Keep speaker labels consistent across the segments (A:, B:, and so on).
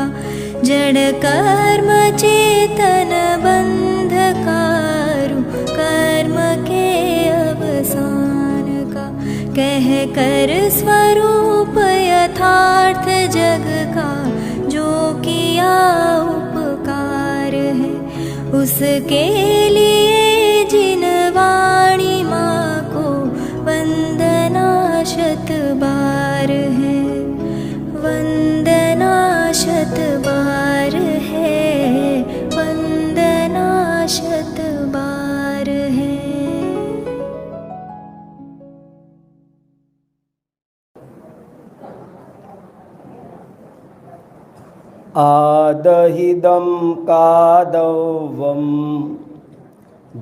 A: का, जड़ कर्म चेतन बंधकारु कर्म के अवसान का, कह कर स्वरूप यथार्थ जग का, जो किया उपकार है उसके लिए जिन वाणी माँ को वंदना शत बार है, वंदना शत बार है, वंदना शत बार है।
B: आदहिदं कादवं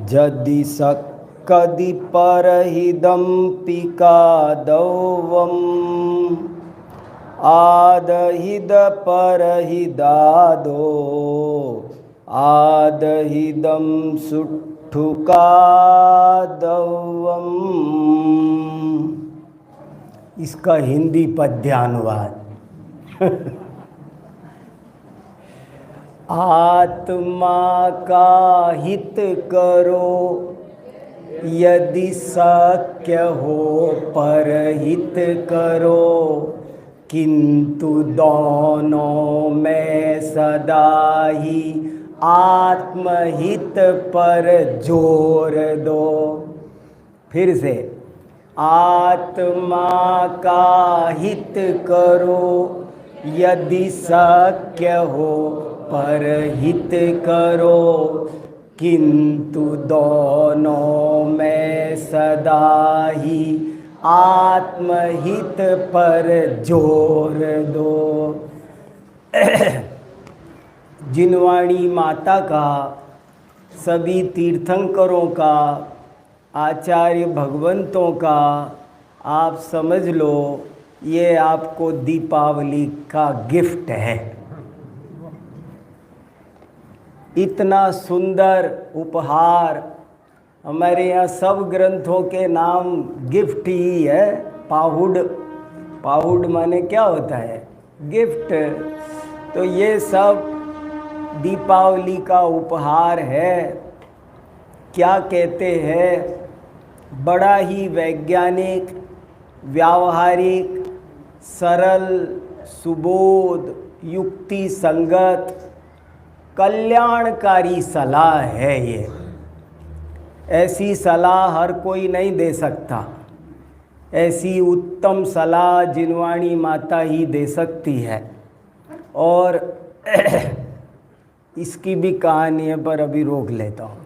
B: जदि सक्कदि परहिदं पिकादवम् आदहिद परहिदादो आदहिदं सुट्ठुकादवम्। इसका हिंदी पद्यानुवाद। आत्मा का हित करो यदि शक्य हो परहित करो, किंतु दोनों में सदा ही आत्महित पर जोर दो। फिर से, आत्मा का हित करो यदि शक्य हो परहित करो, किंतु दोनों में सदा ही आत्महित पर जोर दो। जिनवाणी माता का, सभी तीर्थंकरों का, आचार्य भगवंतों का आप समझ लो, ये आपको दीपावली का गिफ्ट है। इतना सुंदर उपहार। हमारे यहाँ सब ग्रंथों के नाम गिफ्ट ही है। पाहुड, पाहुड माने क्या होता है? गिफ्ट। तो ये सब दीपावली का उपहार है। क्या कहते हैं, बड़ा ही वैज्ञानिक, व्यावहारिक, सरल, सुबोध, युक्ति संगत, कल्याणकारी सलाह है ये। ऐसी सलाह हर कोई नहीं दे सकता। ऐसी उत्तम सलाह जिनवाणी माता ही दे सकती है। और इसकी भी कहानी है, पर अभी रोक लेता हूँ।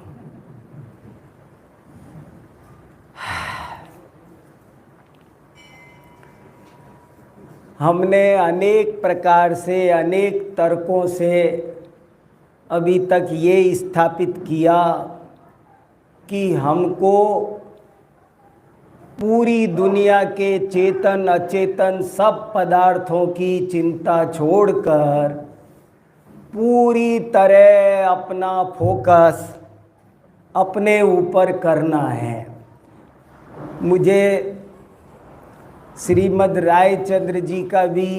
B: हमने अनेक प्रकार से, अनेक तर्कों से अभी तक ये स्थापित किया कि हमको पूरी दुनिया के चेतन अचेतन सब पदार्थों की चिंता छोड़कर पूरी तरह अपना फोकस अपने ऊपर करना है। मुझे श्रीमद् रायचंद्र जी का भी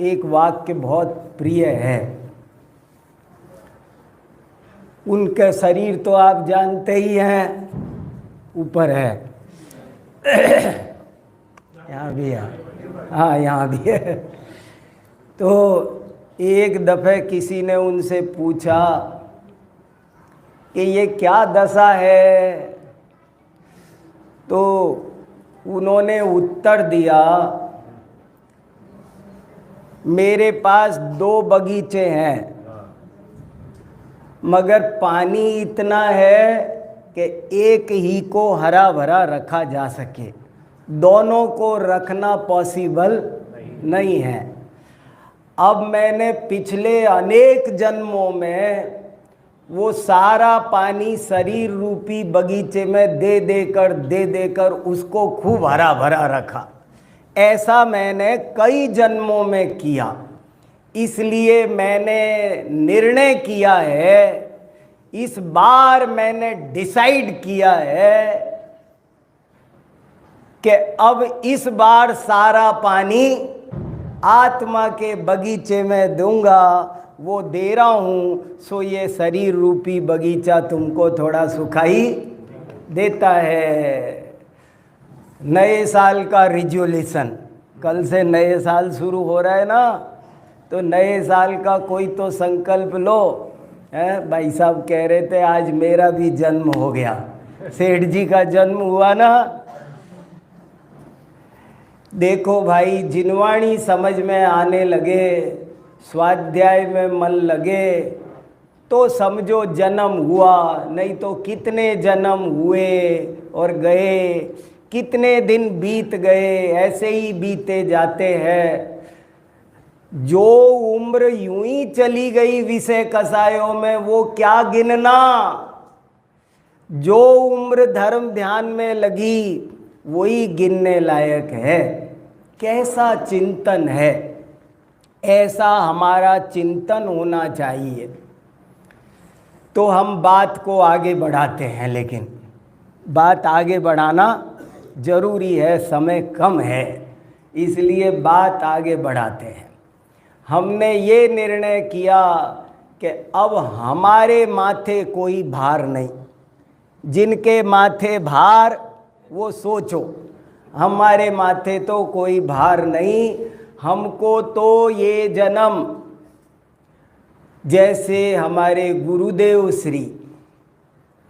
B: एक वाक्य बहुत प्रिय है। उनका शरीर तो आप जानते ही हैं, ऊपर है। यहाँ भी है, हाँ यहाँ भी है। तो एक दफ़े किसी ने उनसे पूछा कि ये क्या दशा है, तो उन्होंने उत्तर दिया, मेरे पास 2 बगीचे हैं, मगर पानी इतना है कि एक ही को हरा भरा रखा जा सके, दोनों को रखना पॉसिबल नहीं है। अब मैंने पिछले अनेक जन्मों में वो सारा पानी शरीर रूपी बगीचे में दे देकर उसको खूब हरा भरा रखा। ऐसा मैंने कई जन्मों में किया। इसलिए मैंने निर्णय किया है, इस बार मैंने डिसाइड किया है कि अब इस बार सारा पानी आत्मा के बगीचे में दूंगा, वो दे रहा हूँ, सो ये शरीर रूपी बगीचा तुमको थोड़ा सुखाई देता है। नए साल का रिजोल्यूशन, कल से नए साल शुरू हो रहा है ना, तो नए साल का कोई तो संकल्प लो। है भाई साहब कह रहे थे आज मेरा भी जन्म हो गया, सेठ जी का जन्म हुआ ना। देखो भाई, जिनवाणी समझ में आने लगे, स्वाध्याय में मन लगे तो समझो जन्म हुआ, नहीं तो कितने जन्म हुए और गए, कितने दिन बीत गए, ऐसे ही बीते जाते हैं। जो उम्र यूं ही चली गई विषय कसायों में, वो क्या गिनना। जो उम्र धर्म ध्यान में लगी वही गिनने लायक है। कैसा चिंतन है, ऐसा हमारा चिंतन होना चाहिए। तो हम बात को आगे बढ़ाते हैं, लेकिन बात आगे बढ़ाना जरूरी है, समय कम है, इसलिए बात आगे बढ़ाते हैं। हमने ये निर्णय किया कि अब हमारे माथे कोई भार नहीं। जिनके माथे भार वो सोचो, हमारे माथे तो कोई भार नहीं। हमको तो ये जन्म, जैसे हमारे गुरुदेव श्री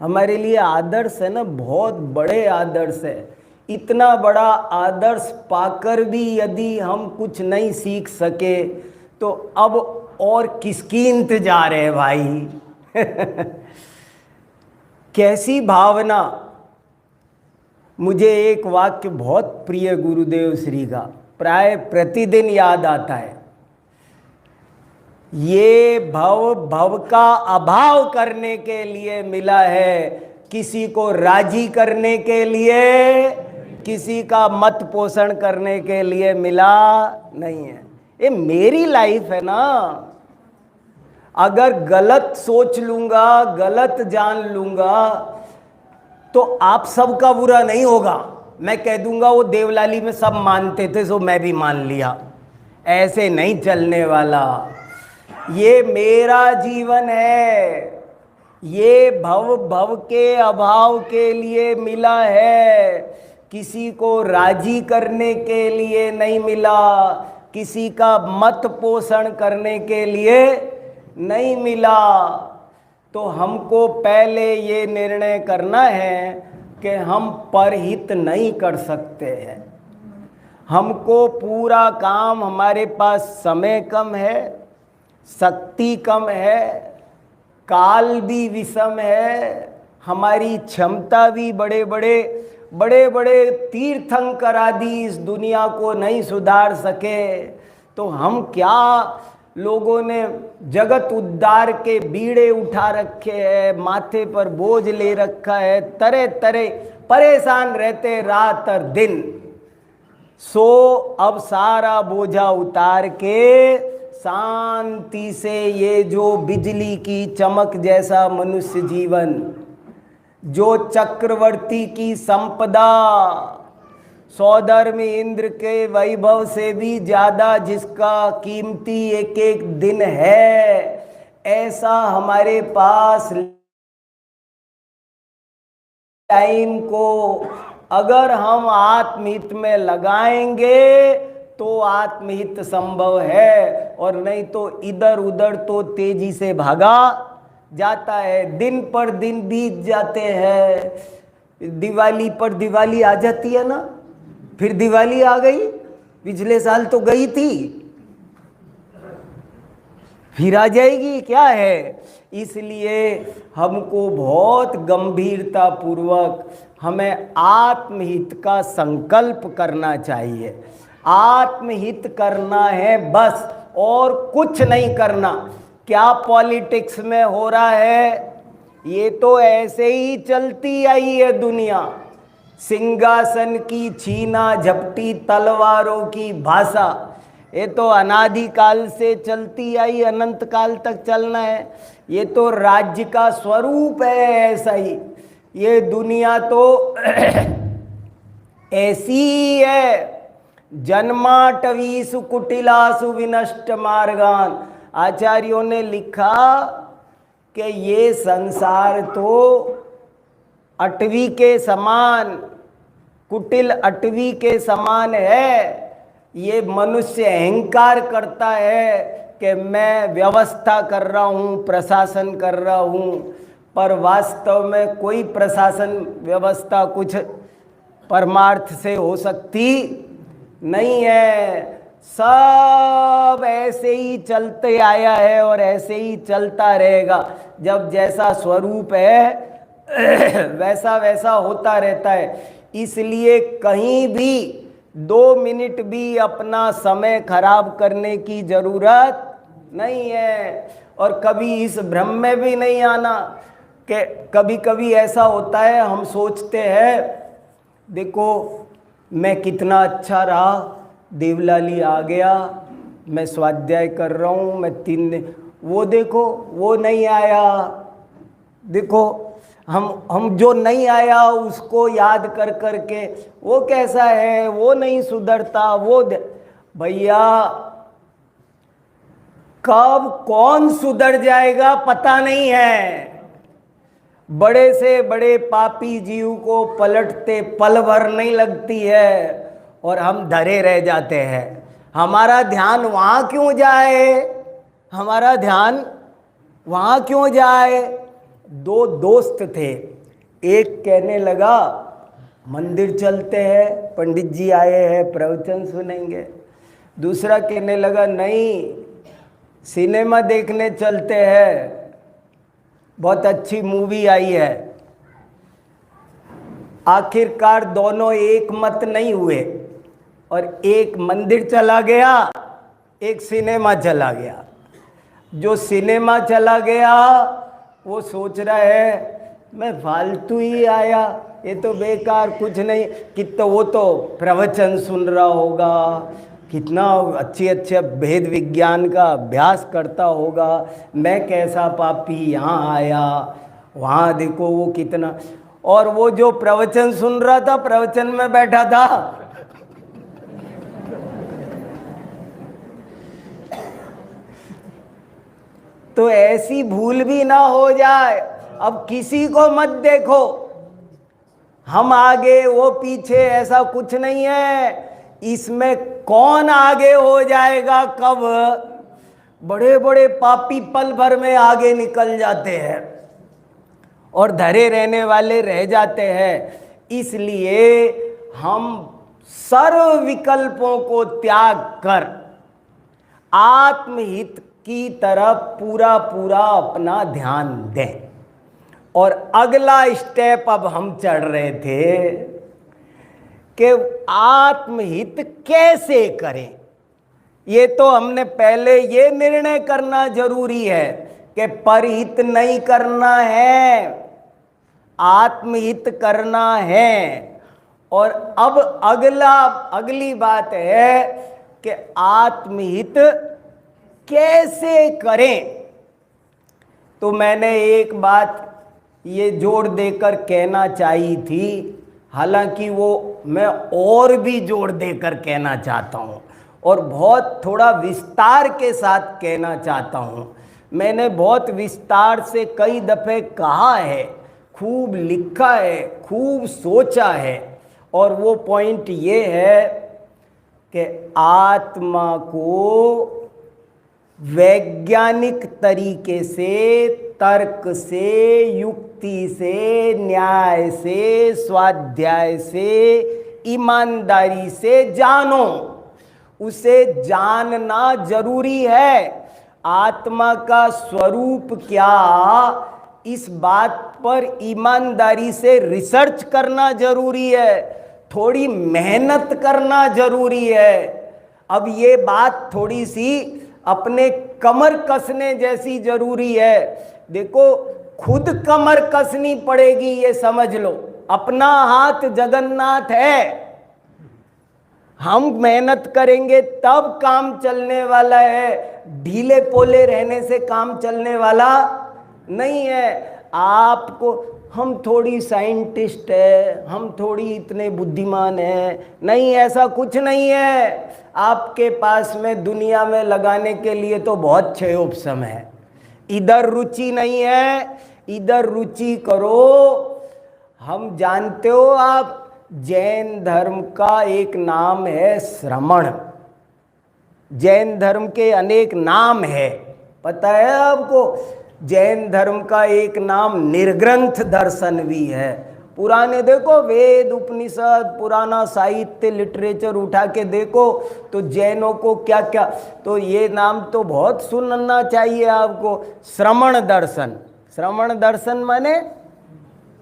B: हमारे लिए आदर्श है ना, बहुत बड़े आदर्श है। इतना बड़ा आदर्श पाकर भी यदि हम कुछ नहीं सीख सके तो अब और किसकी इंतजार है भाई। कैसी भावना। मुझे एक वाक्य बहुत प्रिय गुरुदेव श्री का प्राय प्रतिदिन याद आता है। ये भव का अभाव करने के लिए मिला है, किसी को राजी करने के लिए, किसी का मत पोषण करने के लिए मिला नहीं है। ये मेरी लाइफ है ना। अगर गलत सोच लूंगा, गलत जान लूंगा तो आप सबका बुरा नहीं होगा। मैं कह दूंगा वो देवलाली में सब मानते थे सो मैं भी मान लिया, ऐसे नहीं चलने वाला। ये मेरा जीवन है, ये भव के अभाव के लिए मिला है, किसी को राजी करने के लिए नहीं मिला, किसी का मत पोषण करने के लिए नहीं मिला। तो हमको पहले ये निर्णय करना है कि हम परहित नहीं कर सकते हैं। हमको पूरा काम, हमारे पास समय कम है, शक्ति कम है, काल भी विषम है, हमारी क्षमता भी बड़े बड़े तीर्थंकर आदि इस दुनिया को नहीं सुधार सके। तो हम क्या, लोगों ने जगत उद्धार के बीड़े उठा रखे हैं, माथे पर बोझ ले रखा है, तरह तरह परेशान रहते रात और दिन। सो अब सारा बोझा उतार के शांति से ये जो बिजली की चमक जैसा मनुष्य जीवन, जो चक्रवर्ती की संपदा, सौधर्म इंद्र के वैभव से भी ज्यादा जिसका कीमती एक एक दिन है, ऐसा हमारे पास टाइम को अगर हम आत्महित में लगाएंगे तो आत्महित संभव है, और नहीं तो इधर उधर तो तेजी से भागा जाता है। दिन पर दिन बीत जाते हैं। दिवाली पर दिवाली आ जाती है ना, फिर दिवाली आ गई, पिछले साल तो गई थी, फिर आ जाएगी, क्या है। इसलिए हमको बहुत गंभीरता पूर्वक हमें आत्महित का संकल्प करना चाहिए। आत्महित करना है बस, और कुछ नहीं करना। क्या पॉलिटिक्स में हो रहा है, ये तो ऐसे ही चलती आई है दुनिया। सिंहासन की छीना झपटी तलवारों की भाषा, ये तो अनादिकाल से चलती आई, अनंत काल तक चलना है। ये तो राज्य का स्वरूप है ऐसा ही। ये दुनिया तो ऐसी ही है। जन्माटवीसु कुटिलासु विनष्ट मार्गान। आचार्यों ने लिखा कि ये संसार तो अटवी के समान, कुटिल अटवी के समान है। ये मनुष्य अहंकार करता है कि मैं व्यवस्था कर रहा हूँ, प्रशासन कर रहा हूँ, पर वास्तव में कोई प्रशासन व्यवस्था कुछ परमार्थ से हो सकती नहीं है। सब ऐसे ही चलते आया है और ऐसे ही चलता रहेगा। जब जैसा स्वरूप है वैसा वैसा होता रहता है। इसलिए कहीं भी 2 मिनट भी अपना समय खराब करने की जरूरत नहीं है। और कभी इस भ्रम में भी नहीं आना कि कभी कभी ऐसा होता है, हम सोचते हैं देखो मैं कितना अच्छा रहा, देवलाली आ गया, मैं स्वाध्याय कर रहा हूँ, मैं 3 दिन, वो देखो वो नहीं आया। देखो हम जो नहीं आया उसको याद कर कर के वो कैसा है, वो नहीं सुधरता, वो भैया कब कौन सुधर जाएगा पता नहीं है। बड़े से बड़े पापी जीव को पलटते पल भर नहीं लगती है और हम धरे रह जाते हैं। हमारा ध्यान वहाँ क्यों जाए, हमारा ध्यान वहाँ क्यों जाए। 2 दोस्त थे, एक कहने लगा मंदिर चलते हैं, पंडित जी आए हैं प्रवचन सुनेंगे। दूसरा कहने लगा नहीं सिनेमा देखने चलते हैं, बहुत अच्छी मूवी आई है। आखिरकार दोनों एक मत नहीं हुए और एक मंदिर चला गया, एक सिनेमा चला गया। जो सिनेमा चला गया वो सोच रहा है मैं फालतू ही आया, ये तो बेकार कुछ नहीं, कितना वो तो प्रवचन सुन रहा होगा, कितना अच्छे भेद विज्ञान का अभ्यास करता होगा, मैं कैसा पापी यहाँ आया, वहाँ देखो वो कितना। और वो जो प्रवचन सुन रहा था, प्रवचन में बैठा था, तो ऐसी भूल भी ना हो जाए। अब किसी को मत देखो, हम आगे वो पीछे, ऐसा कुछ नहीं है। इसमें कौन आगे हो जाएगा कब, बड़े बड़े पापी पल भर में आगे निकल जाते हैं और धरे रहने वाले रह जाते हैं। इसलिए हम सर्व विकल्पों को त्याग कर आत्महित की तरफ पूरा पूरा अपना ध्यान दें। और अगला स्टेप अब हम चढ़ रहे थे कि आत्महित कैसे करें। ये तो हमने पहले ये निर्णय करना जरूरी है कि परहित नहीं करना है, आत्महित करना है। और अब अगली बात है कि आत्महित कैसे करें। तो मैंने एक बात ये जोर देकर कहना चाहिए थी, हालांकि वो मैं और भी जोर देकर कहना चाहता हूँ और बहुत थोड़ा विस्तार के साथ कहना चाहता हूँ। मैंने बहुत विस्तार से कई दफ़े कहा है, खूब लिखा है, खूब सोचा है। और वो पॉइंट ये है कि आत्मा को वैज्ञानिक तरीके से, तर्क से, युक्ति से, न्याय से, स्वाध्याय से, ईमानदारी से जानो। उसे जानना जरूरी है। आत्मा का स्वरूप क्या, इस बात पर ईमानदारी से रिसर्च करना जरूरी है, थोड़ी मेहनत करना जरूरी है। अब ये बात थोड़ी सी अपने कमर कसने जैसी जरूरी है। देखो खुद कमर कसनी पड़ेगी, ये समझ लो। अपना हाथ जगन्नाथ है, हम मेहनत करेंगे तब काम चलने वाला है। ढीले पोले रहने से काम चलने वाला नहीं है। आपको हम थोड़ी साइंटिस्ट है, हम थोड़ी इतने बुद्धिमान है। नहीं, ऐसा कुछ नहीं है। आपके पास में दुनिया में लगाने के लिए तो बहुत क्षयोपशम है। इधर रुचि नहीं है, इधर रुचि करो। हम जानते हो, आप जैन धर्म का एक नाम है श्रमण। जैन धर्म के अनेक नाम है, पता है आपको? जैन धर्म का एक नाम निर्ग्रंथ दर्शन भी है। पुराने देखो, वेद उपनिषद, पुराना साहित्य लिटरेचर उठा के देखो तो जैनों को क्या क्या, तो ये नाम तो बहुत सुनना चाहिए आपको। श्रमण दर्शन, श्रमण दर्शन माने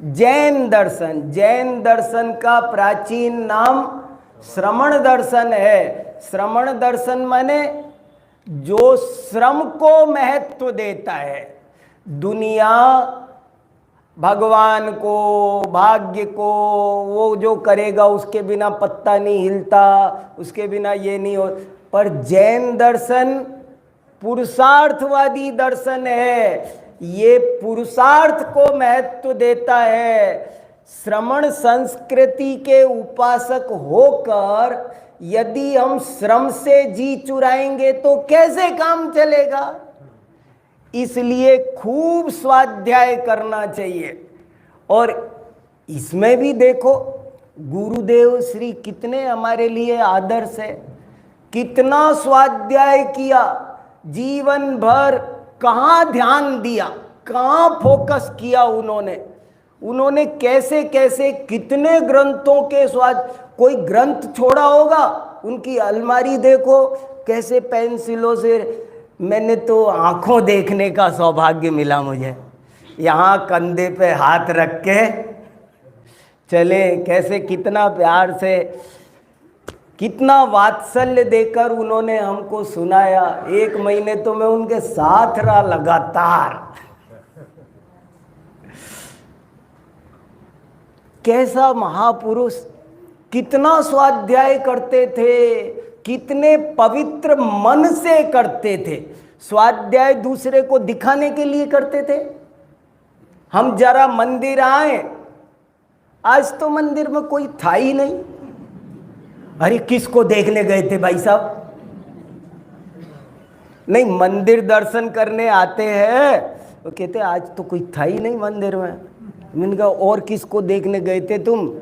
B: जैन दर्शन। जैन दर्शन का प्राचीन नाम श्रमण दर्शन है। श्रमण दर्शन माने जो श्रम को महत्व देता है। दुनिया भगवान को, भाग्य को, वो जो करेगा उसके बिना पत्ता नहीं हिलता, उसके बिना ये नहीं हो। पर जैन दर्शन पुरुषार्थवादी दर्शन है। ये पुरुषार्थ को महत्व देता है। श्रमण संस्कृति के उपासक होकर यदि हम श्रम से जी चुराएंगे तो कैसे काम चलेगा? इसलिए खूब स्वाध्याय करना चाहिए। और इसमें भी देखो, गुरुदेव श्री कितने हमारे लिए आदर्श है। कितना स्वाध्याय किया, जीवन भर कहाँ ध्यान दिया, कहाँ फोकस किया उन्होंने कैसे कैसे कितने ग्रंथों के कोई ग्रंथ छोड़ा होगा? उनकी अलमारी देखो कैसे पेंसिलों से, मैंने तो आंखों देखने का सौभाग्य मिला मुझे। यहाँ कंधे पे हाथ रख के चले, कैसे कितना प्यार से, कितना वात्सल्य देकर उन्होंने हमको सुनाया। 1 महीने तो मैं उनके साथ रहा लगातार। कैसा महापुरुष, कितना स्वाध्याय करते थे, कितने पवित्र मन से करते थे। स्वाध्याय दूसरे को दिखाने के लिए करते थे। हम जरा मंदिर आए, आज तो मंदिर में कोई था ही नहीं। अरे किसको देखने गए थे भाई साहब? नहीं, मंदिर दर्शन करने आते हैं वो कहते आज तो कोई था ही नहीं मंदिर में। मैंने कहा और किसको देखने गए थे तुम?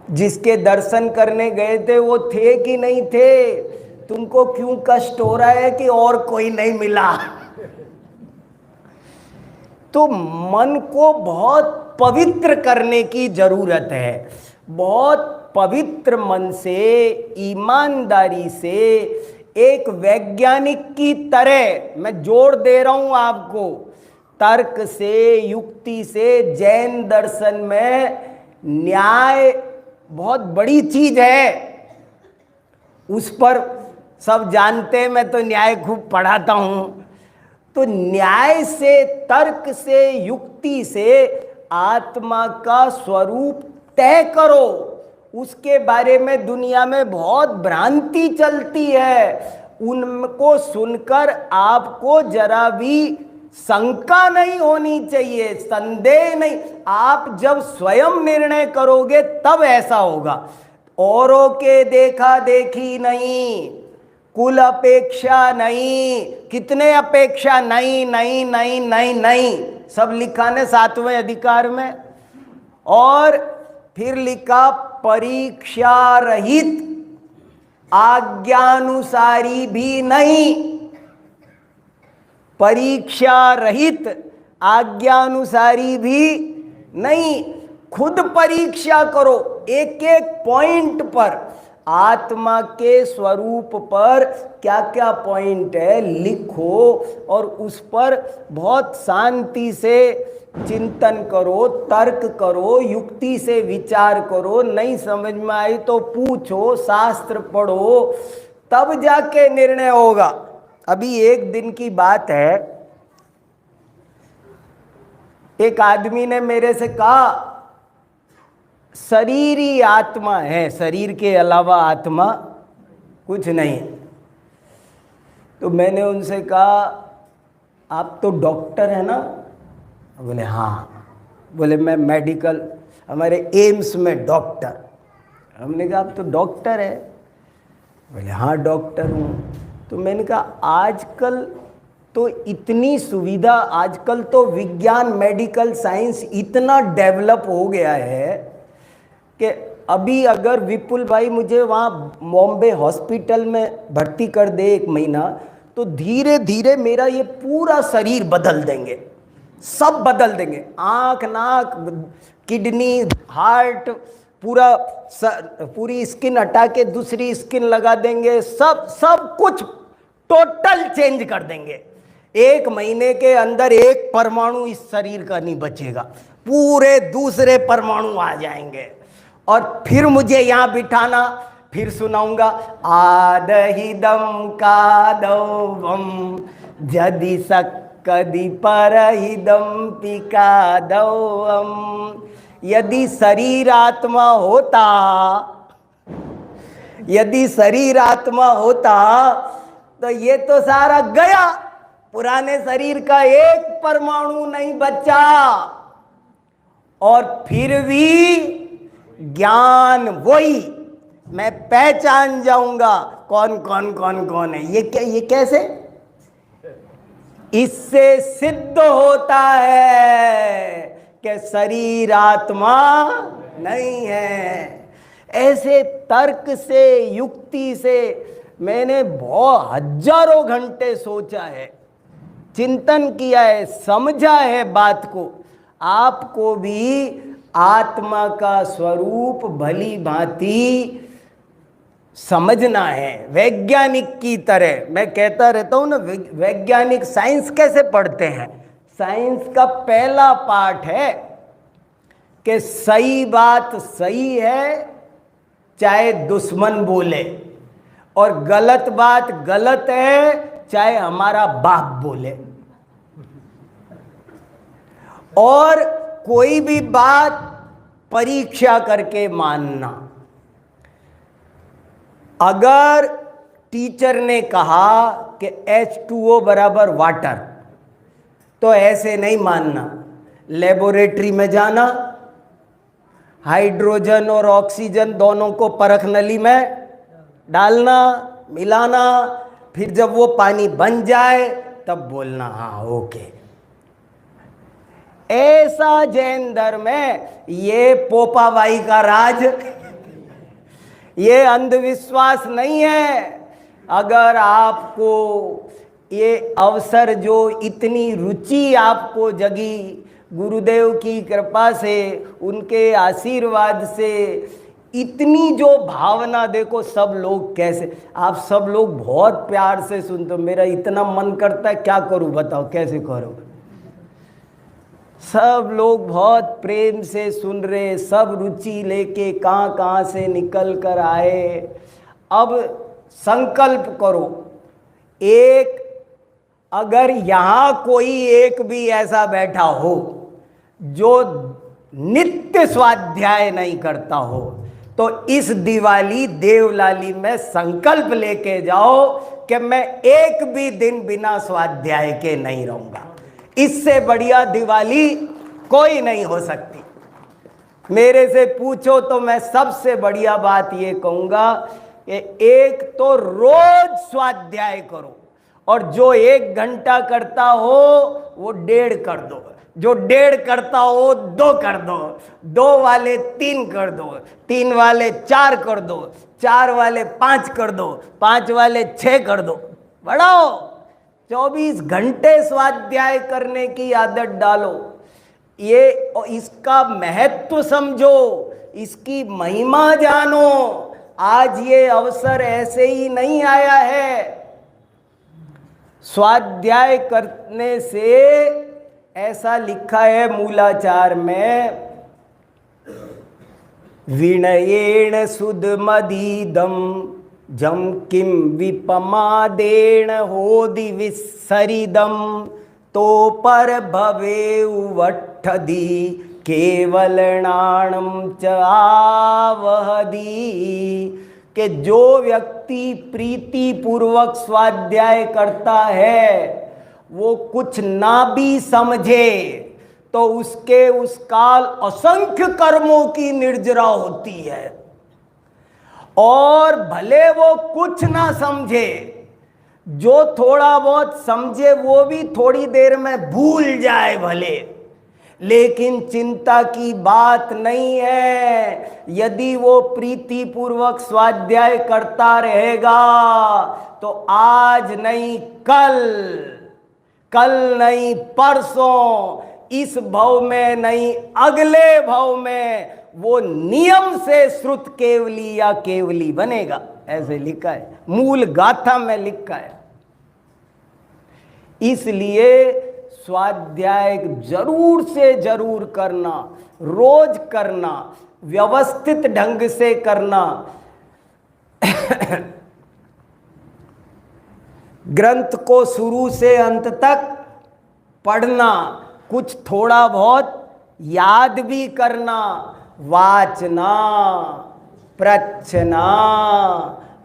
B: जिसके दर्शन करने गए थे वो थे कि नहीं थे? तुमको क्यों कष्ट हो रहा है कि और कोई नहीं मिला? तो मन को बहुत पवित्र करने की जरूरत है। बहुत पवित्र मन से, ईमानदारी से, एक वैज्ञानिक की तरह, मैं जोर दे रहा हूं आपको, तर्क से, युक्ति से, जैन दर्शन में न्याय बहुत बड़ी चीज है। उस पर सब जानते हैं, मैं तो न्याय खूब पढ़ाता हूं। तो न्याय से, तर्क से, युक्ति से आत्मा का स्वरूप तय करो। उसके बारे में दुनिया में बहुत भ्रांति चलती है। उनको सुनकर आपको जरा भी शंका नहीं होनी चाहिए, संदेह नहीं। आप जब स्वयं निर्णय करोगे तब ऐसा होगा। औरों के देखा देखी नहीं, कुल अपेक्षा नहीं, कितने अपेक्षा नहीं नहीं नहीं नहीं नहीं, सब लिखा ने 7वें अधिकार में। और फिर लिखा परीक्षा रहित, आज्ञानुसारी भी नहीं। परीक्षा रहित, आज्ञानुसारी भी नहीं। खुद परीक्षा करो, एक एक पॉइंट पर, आत्मा के स्वरूप पर क्या क्या पॉइंट है लिखो और उस पर बहुत शांति से चिंतन करो, तर्क करो, युक्ति से विचार करो। नहीं समझ में आई तो पूछो, शास्त्र पढ़ो, तब जाके निर्णय होगा। अभी एक दिन की बात है, एक आदमी ने मेरे से कहा शरीर ही आत्मा है, शरीर के अलावा आत्मा कुछ नहीं। तो मैंने उनसे कहा आप तो डॉक्टर है ना? बोले हाँ। बोले मैं मेडिकल, हमारे एम्स में डॉक्टर। हमने कहा आप तो डॉक्टर है। बोले हाँ डॉक्टर हूँ। तो मैंने कहा आजकल तो इतनी सुविधा, आजकल तो विज्ञान मेडिकल साइंस इतना डेवलप हो गया है कि अभी अगर विपुल भाई मुझे वहाँ बॉम्बे हॉस्पिटल में भर्ती कर दे 1 महीना, तो धीरे धीरे मेरा ये पूरा शरीर बदल देंगे, सब बदल देंगे। आँख, नाक, किडनी, हार्ट, पूरी स्किन हटा के दूसरी स्किन लगा देंगे, सब कुछ टोटल चेंज कर देंगे। 1 महीने के अंदर एक परमाणु इस शरीर का नहीं बचेगा, पूरे दूसरे परमाणु आ जाएंगे। और फिर मुझे यहाँ बिठाना, फिर सुनाऊंगा आदहिदम कादवम जदि सक्कदि परहिदम पिकादवम। यदि शरीर आत्मा होता, यदि शरीर आत्मा होता तो ये तो सारा गया, पुराने शरीर का एक परमाणु नहीं बचा। और फिर भी ज्ञान वही, मैं पहचान जाऊंगा कौन कौन कौन कौन है। ये क्या, ये कैसे? इससे सिद्ध होता है कि शरीर आत्मा नहीं है। ऐसे तर्क से, युक्ति से मैंने बहुत हजारों घंटे सोचा है, चिंतन किया है, समझा है बात को। आपको भी आत्मा का स्वरूप भली भांति समझना है, वैज्ञानिक की तरह। मैं कहता रहता हूं ना, वैज्ञानिक साइंस कैसे पढ़ते हैं? साइंस का पहला पाठ है कि सही बात सही है चाहे दुश्मन बोले, और गलत बात गलत है चाहे हमारा बाप बोले। और कोई भी बात परीक्षा करके मानना। अगर टीचर ने कहा कि H2O बराबर वाटर, तो ऐसे नहीं मानना। लेबोरेटरी में जाना, हाइड्रोजन और ऑक्सीजन दोनों को परख नली में डालना, मिलाना, फिर जब वो पानी बन जाए तब बोलना हाँ ओके। ऐसा जैन धर्म है। ये पोपाबाई का राज, ये अंधविश्वास नहीं है। अगर आपको ये अवसर, जो इतनी रुचि आपको जगी गुरुदेव की कृपा से, उनके आशीर्वाद से, इतनी जो भावना, देखो सब लोग कैसे, आप सब लोग बहुत प्यार से सुनते हो। मेरा इतना मन करता है, क्या करूं बताओ, कैसे करो? सब लोग बहुत प्रेम से सुन रहे, सब रुचि लेके कहाँ कहाँ से निकल कर आए। अब संकल्प करो, एक, अगर यहाँ कोई एक भी ऐसा बैठा हो जो नित्य स्वाध्याय नहीं करता हो, तो इस दिवाली देवलाली में संकल्प लेके जाओ कि मैं एक भी दिन बिना स्वाध्याय के नहीं रहूंगा। इससे बढ़िया दिवाली कोई नहीं हो सकती। मेरे से पूछो तो मैं सबसे बढ़िया बात ये कहूंगा कि एक तो रोज स्वाध्याय करो, और जो 1 घंटा करता हो वो 1.5 कर दो, जो 1.5 करता हो 2 कर दो, 2 वाले 3 कर दो, 3 वाले 4 कर दो, 4 वाले 5 कर दो, 5 वाले 6 कर दो। बढ़ाओ, 24 घंटे स्वाध्याय करने की आदत डालो। ये, इसका महत्व समझो, इसकी महिमा जानो। आज ये अवसर ऐसे ही नहीं आया है। स्वाध्याय करने से, ऐसा लिखा है मूलाचार में, विनयेण सुधमदीदम जम किम विपमादेण होदि विसरिदम तो पर भवे वट्ठदी केवलनाणम च आवहदी। कि जो व्यक्ति प्रीति पूर्वक स्वाध्याय करता है, वो कुछ ना भी समझे तो उसके उस काल असंख्य कर्मों की निर्जरा होती है। और भले वो कुछ ना समझे, जो थोड़ा बहुत समझे वो भी थोड़ी देर में भूल जाए भले, लेकिन चिंता की बात नहीं है। यदि वो प्रीति पूर्वक स्वाध्याय करता रहेगा तो आज नहीं कल, कल नहीं परसों, इस भव में नहीं अगले भव में वो नियम से श्रुत केवली या केवली बनेगा। ऐसे लिखा है, मूल गाथा में लिखा है। इसलिए स्वाध्याय जरूर से जरूर करना, रोज करना, व्यवस्थित ढंग से करना। ग्रंथ को शुरू से अंत तक पढ़ना, कुछ थोड़ा बहुत याद भी करना, वाचना, प्रच्छना,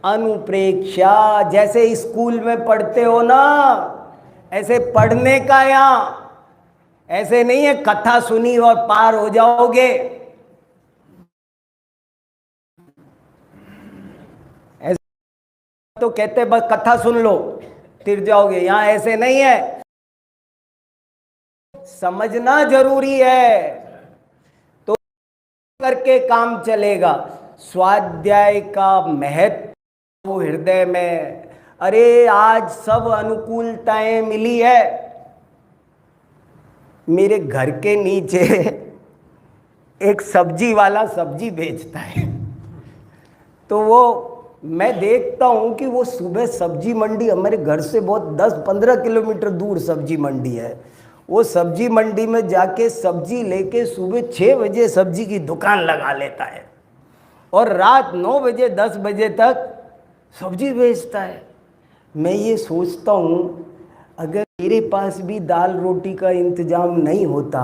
B: अनुप्रेक्षा, जैसे स्कूल में पढ़ते हो ना, ऐसे पढ़ने का। यहाँ ऐसे नहीं है कथा सुनी और पार हो जाओगे, ऐसे तो कहते बस कथा सुन लो तिर जाओगे। यहाँ ऐसे नहीं है, समझना जरूरी है तो करके काम चलेगा। स्वाध्याय का महत्व हृदय में, अरे आज सब अनुकूलताएं मिली है। मेरे घर के नीचे एक सब्जी वाला सब्जी बेचता है, तो वो मैं देखता हूँ कि वो सुबह सब्जी मंडी, हमारे घर से बहुत 10-15 किलोमीटर दूर सब्जी मंडी है, वो सब्जी मंडी में जाके सब्जी लेके सुबह 6 बजे सब्जी की दुकान लगा लेता है और रात 9 बजे 10 बजे तक सब्जी बेचता है। मैं ये सोचता हूँ अगर मेरे पास भी दाल रोटी का इंतजाम नहीं होता,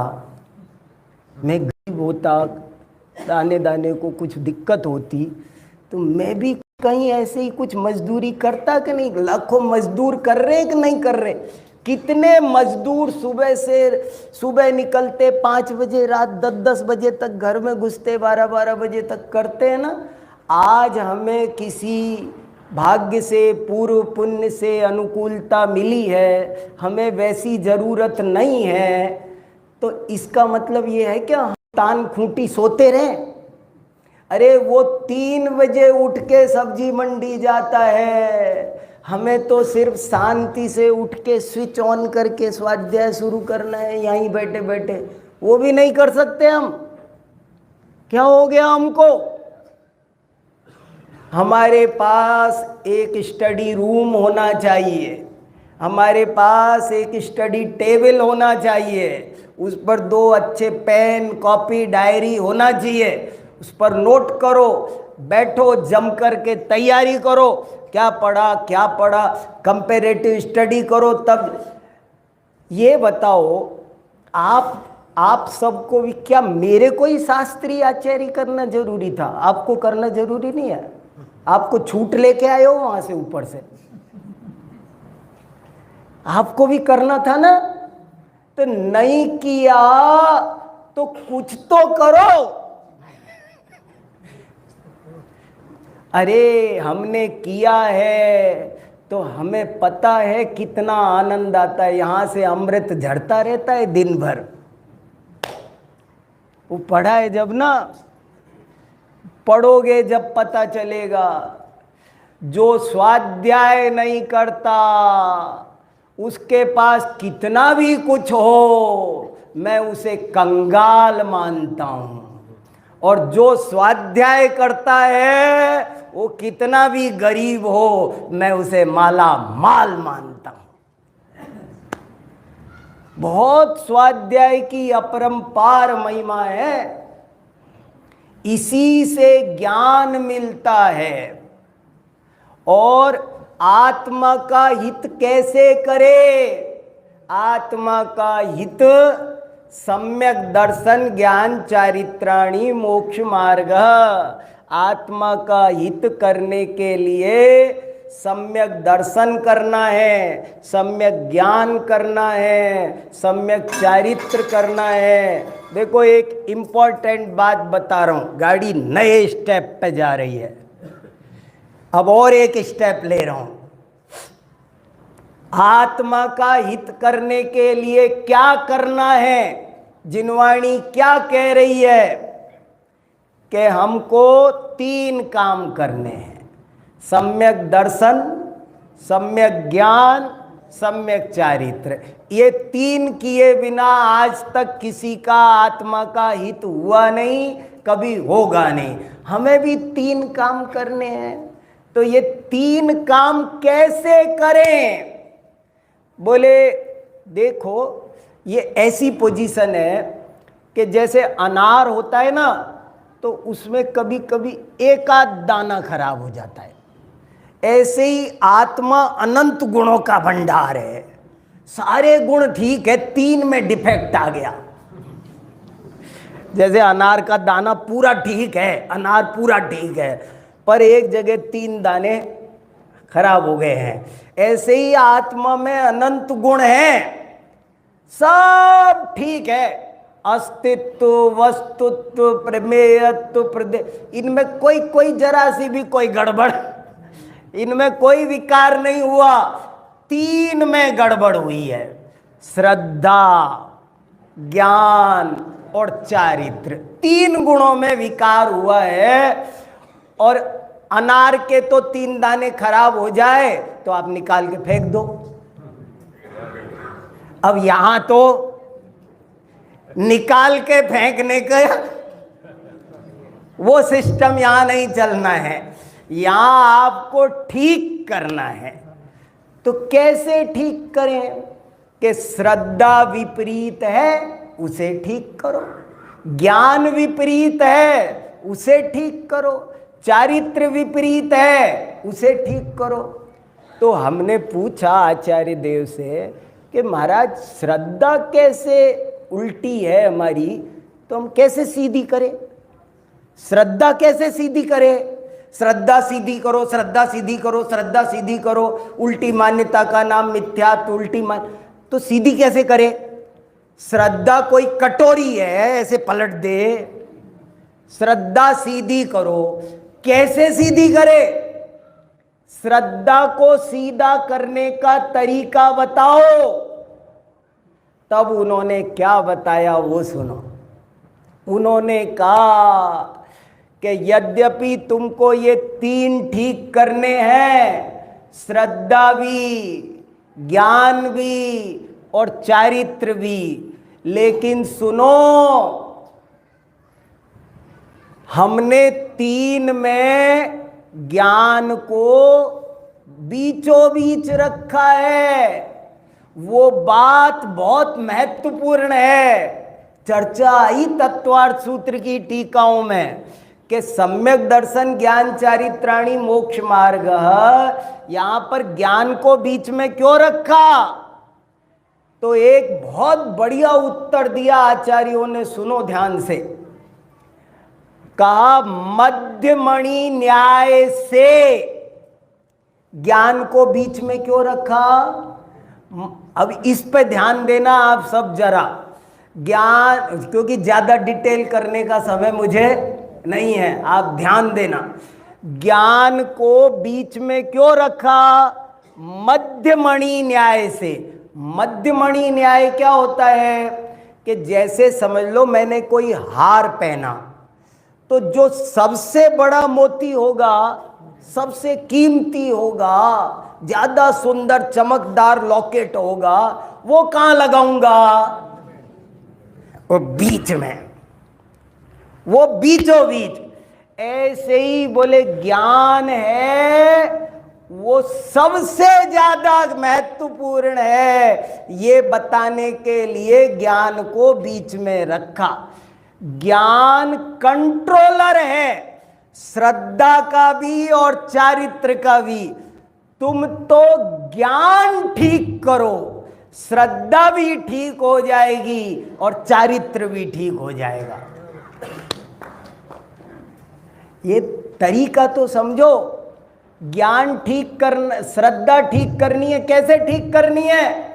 B: मैं गरीब होता, दाने दाने को कुछ दिक्कत होती, तो मैं भी कहीं ऐसे ही कुछ मजदूरी करता कि नहीं। लाखों मजदूर कर रहे हैं कि नहीं कर रहे। कितने मजदूर सुबह निकलते 5 बजे, रात 10-10 बजे तक घर में घुसते, 12-12 बजे तक करते हैं ना। आज हमें किसी भाग्य से, पूर्व पुण्य से अनुकूलता मिली है, हमें वैसी ज़रूरत नहीं है, तो इसका मतलब ये है कि हम तान खूंटी सोते रहें। अरे वो 3 बजे उठ के सब्जी मंडी जाता है, हमें तो सिर्फ शांति से उठ के स्विच ऑन करके स्वाध्याय शुरू करना है यहीं बैठे बैठे। वो भी नहीं कर सकते हम। क्या हो गया हमको? हमारे पास एक स्टडी रूम होना चाहिए, हमारे पास एक स्टडी टेबल होना चाहिए, उस पर 2 अच्छे पेन, कॉपी, डायरी होना चाहिए, उस पर नोट करो, बैठो, जम करके तैयारी करो, क्या पढ़ा, कंपैरेटिव स्टडी करो। तब ये बताओ, आप सबको भी, क्या मेरे को ही शास्त्रीय आचार्य करना जरूरी था? आपको करना जरूरी नहीं है? आपको छूट लेके आए हो वहां से, ऊपर से आपको भी करना था ना। तो नहीं किया तो कुछ तो करो। अरे हमने किया है तो हमें पता है कितना आनंद आता है, यहां से अमृत झड़ता रहता है दिन भर। वो पढ़ा है जब ना, पढ़ोगे जब पता चलेगा। जो स्वाध्याय नहीं करता उसके पास कितना भी कुछ हो, मैं उसे कंगाल मानता हूं, और जो स्वाध्याय करता है वो कितना भी गरीब हो, मैं उसे माला माल मानता हूं। बहुत स्वाध्याय की अपरंपार महिमा है। इसी से ज्ञान मिलता है। और आत्मा का हित कैसे करे? आत्मा का हित सम्यक दर्शन ज्ञान चारित्राणि मोक्ष मार्ग। आत्मा का हित करने के लिए सम्यक दर्शन करना है, सम्यक ज्ञान करना है, सम्यक चारित्र करना है। देखो एक इम्पोर्टेंट बात बता रहा हूँ, गाड़ी नए स्टेप पे जा रही है, अब और एक स्टेप ले रहा हूँ। आत्मा का हित करने के लिए क्या करना है? जिनवाणी क्या कह रही है कि हमको 3 काम करने हैं, सम्यक दर्शन, सम्यक ज्ञान, सम्यक चारित्र। ये 3 किए बिना आज तक किसी का आत्मा का हित हुआ नहीं, कभी होगा नहीं। हमें भी 3 काम करने हैं, तो ये 3 काम कैसे करें? बोले देखो, ये ऐसी पोजीशन है कि जैसे अनार होता है ना, तो उसमें कभी कभी एक आध दाना खराब हो जाता है। ऐसे ही आत्मा अनंत गुणों का भंडार है, सारे गुण ठीक है, 3 में डिफेक्ट आ गया। जैसे अनार का दाना पूरा ठीक है, अनार पूरा ठीक है, पर एक जगह 3 दाने खराब हो गए हैं। ऐसे ही आत्मा में अनंत गुण हैं, सब ठीक है, अस्तित्व, वस्तुत्व, प्रमेयत्व, इनमें कोई जरा सी भी कोई गड़बड़, इनमें कोई विकार नहीं हुआ। 3 में गड़बड़ हुई है, श्रद्धा, ज्ञान और चारित्र। 3 गुणों में विकार हुआ है। और अनार के तो 3 दाने खराब हो जाए तो आप निकाल के फेंक दो। अब यहां तो निकाल के फेंकने का वो सिस्टम यहां नहीं चलना है, यहां आपको ठीक करना है। तो कैसे ठीक करें? कि श्रद्धा विपरीत है उसे ठीक करो, ज्ञान विपरीत है उसे ठीक करो, चारित्र विपरीत है उसे ठीक करो। तो हमने पूछा आचार्य देव से कि महाराज श्रद्धा कैसे उल्टी है हमारी, तो हम कैसे सीधी करें? श्रद्धा कैसे सीधी करें? श्रद्धा सीधी करो, श्रद्धा सीधी करो, श्रद्धा सीधी करो, उल्टी मान्यता का नाम मिथ्या, तो उल्टी मान, तो सीधी कैसे करें? श्रद्धा कोई कटोरी है ऐसे पलट दे, श्रद्धा सीधी करो। कैसे सीधी करे? श्रद्धा को सीधा करने का तरीका बताओ। तब उन्होंने क्या बताया वो सुनो। उन्होंने कहा कि यद्यपि तुमको ये 3 ठीक करने हैं, श्रद्धा भी, ज्ञान भी और चारित्र भी, लेकिन सुनो, हमने 3 में ज्ञान को बीचों बीच रखा है। वो बात बहुत महत्वपूर्ण है। चर्चा आई तत्वार्थ सूत्र की टीकाओं में कि सम्यक दर्शन ज्ञान चारित्राणि मोक्ष मार्ग, यहां पर ज्ञान को बीच में क्यों रखा? तो एक बहुत बढ़िया उत्तर दिया आचार्यों ने, सुनो ध्यान से। कहा मध्यमणि न्याय से ज्ञान को बीच में क्यों रखा? अब इस पे ध्यान देना आप सब जरा। ज्ञान, क्योंकि ज्यादा डिटेल करने का समय मुझे नहीं है, आप ध्यान देना। ज्ञान को बीच में क्यों रखा? मध्यमणि न्याय से। मध्यमणि न्याय क्या होता है कि जैसे समझ लो मैंने कोई हार पहना, तो जो सबसे बड़ा मोती होगा, सबसे कीमती होगा, ज्यादा सुंदर चमकदार लॉकेट होगा, वो कहां लगाऊंगा? वो बीच में, वो बीचों बीच। ऐसे ही बोले ज्ञान है वो सबसे ज्यादा महत्वपूर्ण है, ये बताने के लिए ज्ञान को बीच में रखा। ज्ञान कंट्रोलर है, श्रद्धा का भी और चारित्र का भी। तुम तो ज्ञान ठीक करो, श्रद्धा भी ठीक हो जाएगी और चारित्र भी ठीक हो जाएगा। ये तरीका तो समझो। ज्ञान ठीक करना, श्रद्धा ठीक करनी है। कैसे ठीक करनी है?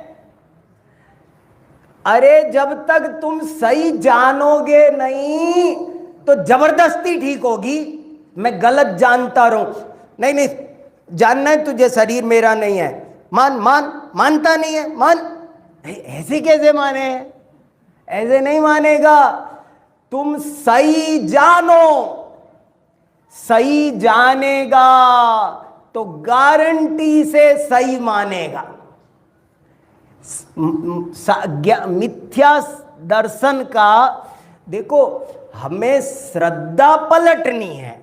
B: अरे जब तक तुम सही जानोगे नहीं तो जबरदस्ती ठीक होगी। मैं गलत जानता रहूं, नहीं नहीं जानना है तुझे, शरीर मेरा नहीं है, मान मान, मानता नहीं है, मान। ऐसे कैसे माने? ऐसे नहीं मानेगा। तुम सही जानो, सही जानेगा तो गारंटी से सही मानेगा। मिथ्या दर्शन का देखो, हमें श्रद्धा पलटनी है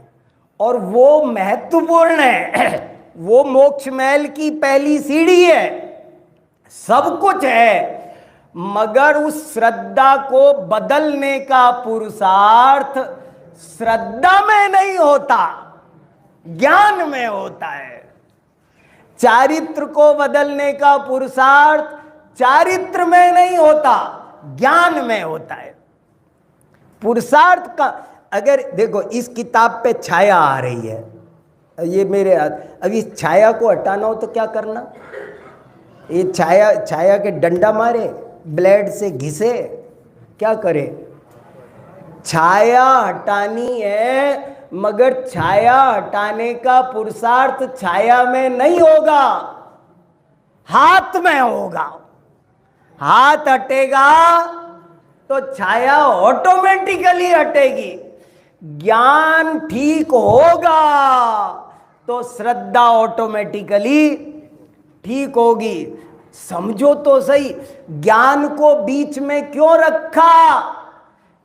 B: और वो महत्वपूर्ण है। वो मोक्ष महल की पहली सीढ़ी है, सब कुछ है, मगर उस श्रद्धा को बदलने का पुरुषार्थ श्रद्धा में नहीं होता, ज्ञान में होता है। चारित्र को बदलने का पुरुषार्थ चारित्र में नहीं होता, ज्ञान में होता है। पुरुषार्थ का अगर देखो, इस किताब पे छाया आ रही है, ये मेरे हाथ, अब इस छाया को हटाना हो तो क्या करना? ये छाया के डंडा मारे, ब्लेड से घिसे, क्या करे? छाया हटानी है, मगर छाया हटाने का पुरुषार्थ छाया में नहीं होगा, हाथ में होगा। हाथ हटेगा तो छाया ऑटोमेटिकली हटेगी। ज्ञान ठीक होगा तो श्रद्धा ऑटोमेटिकली ठीक होगी। समझो तो सही, ज्ञान को बीच में क्यों रखा?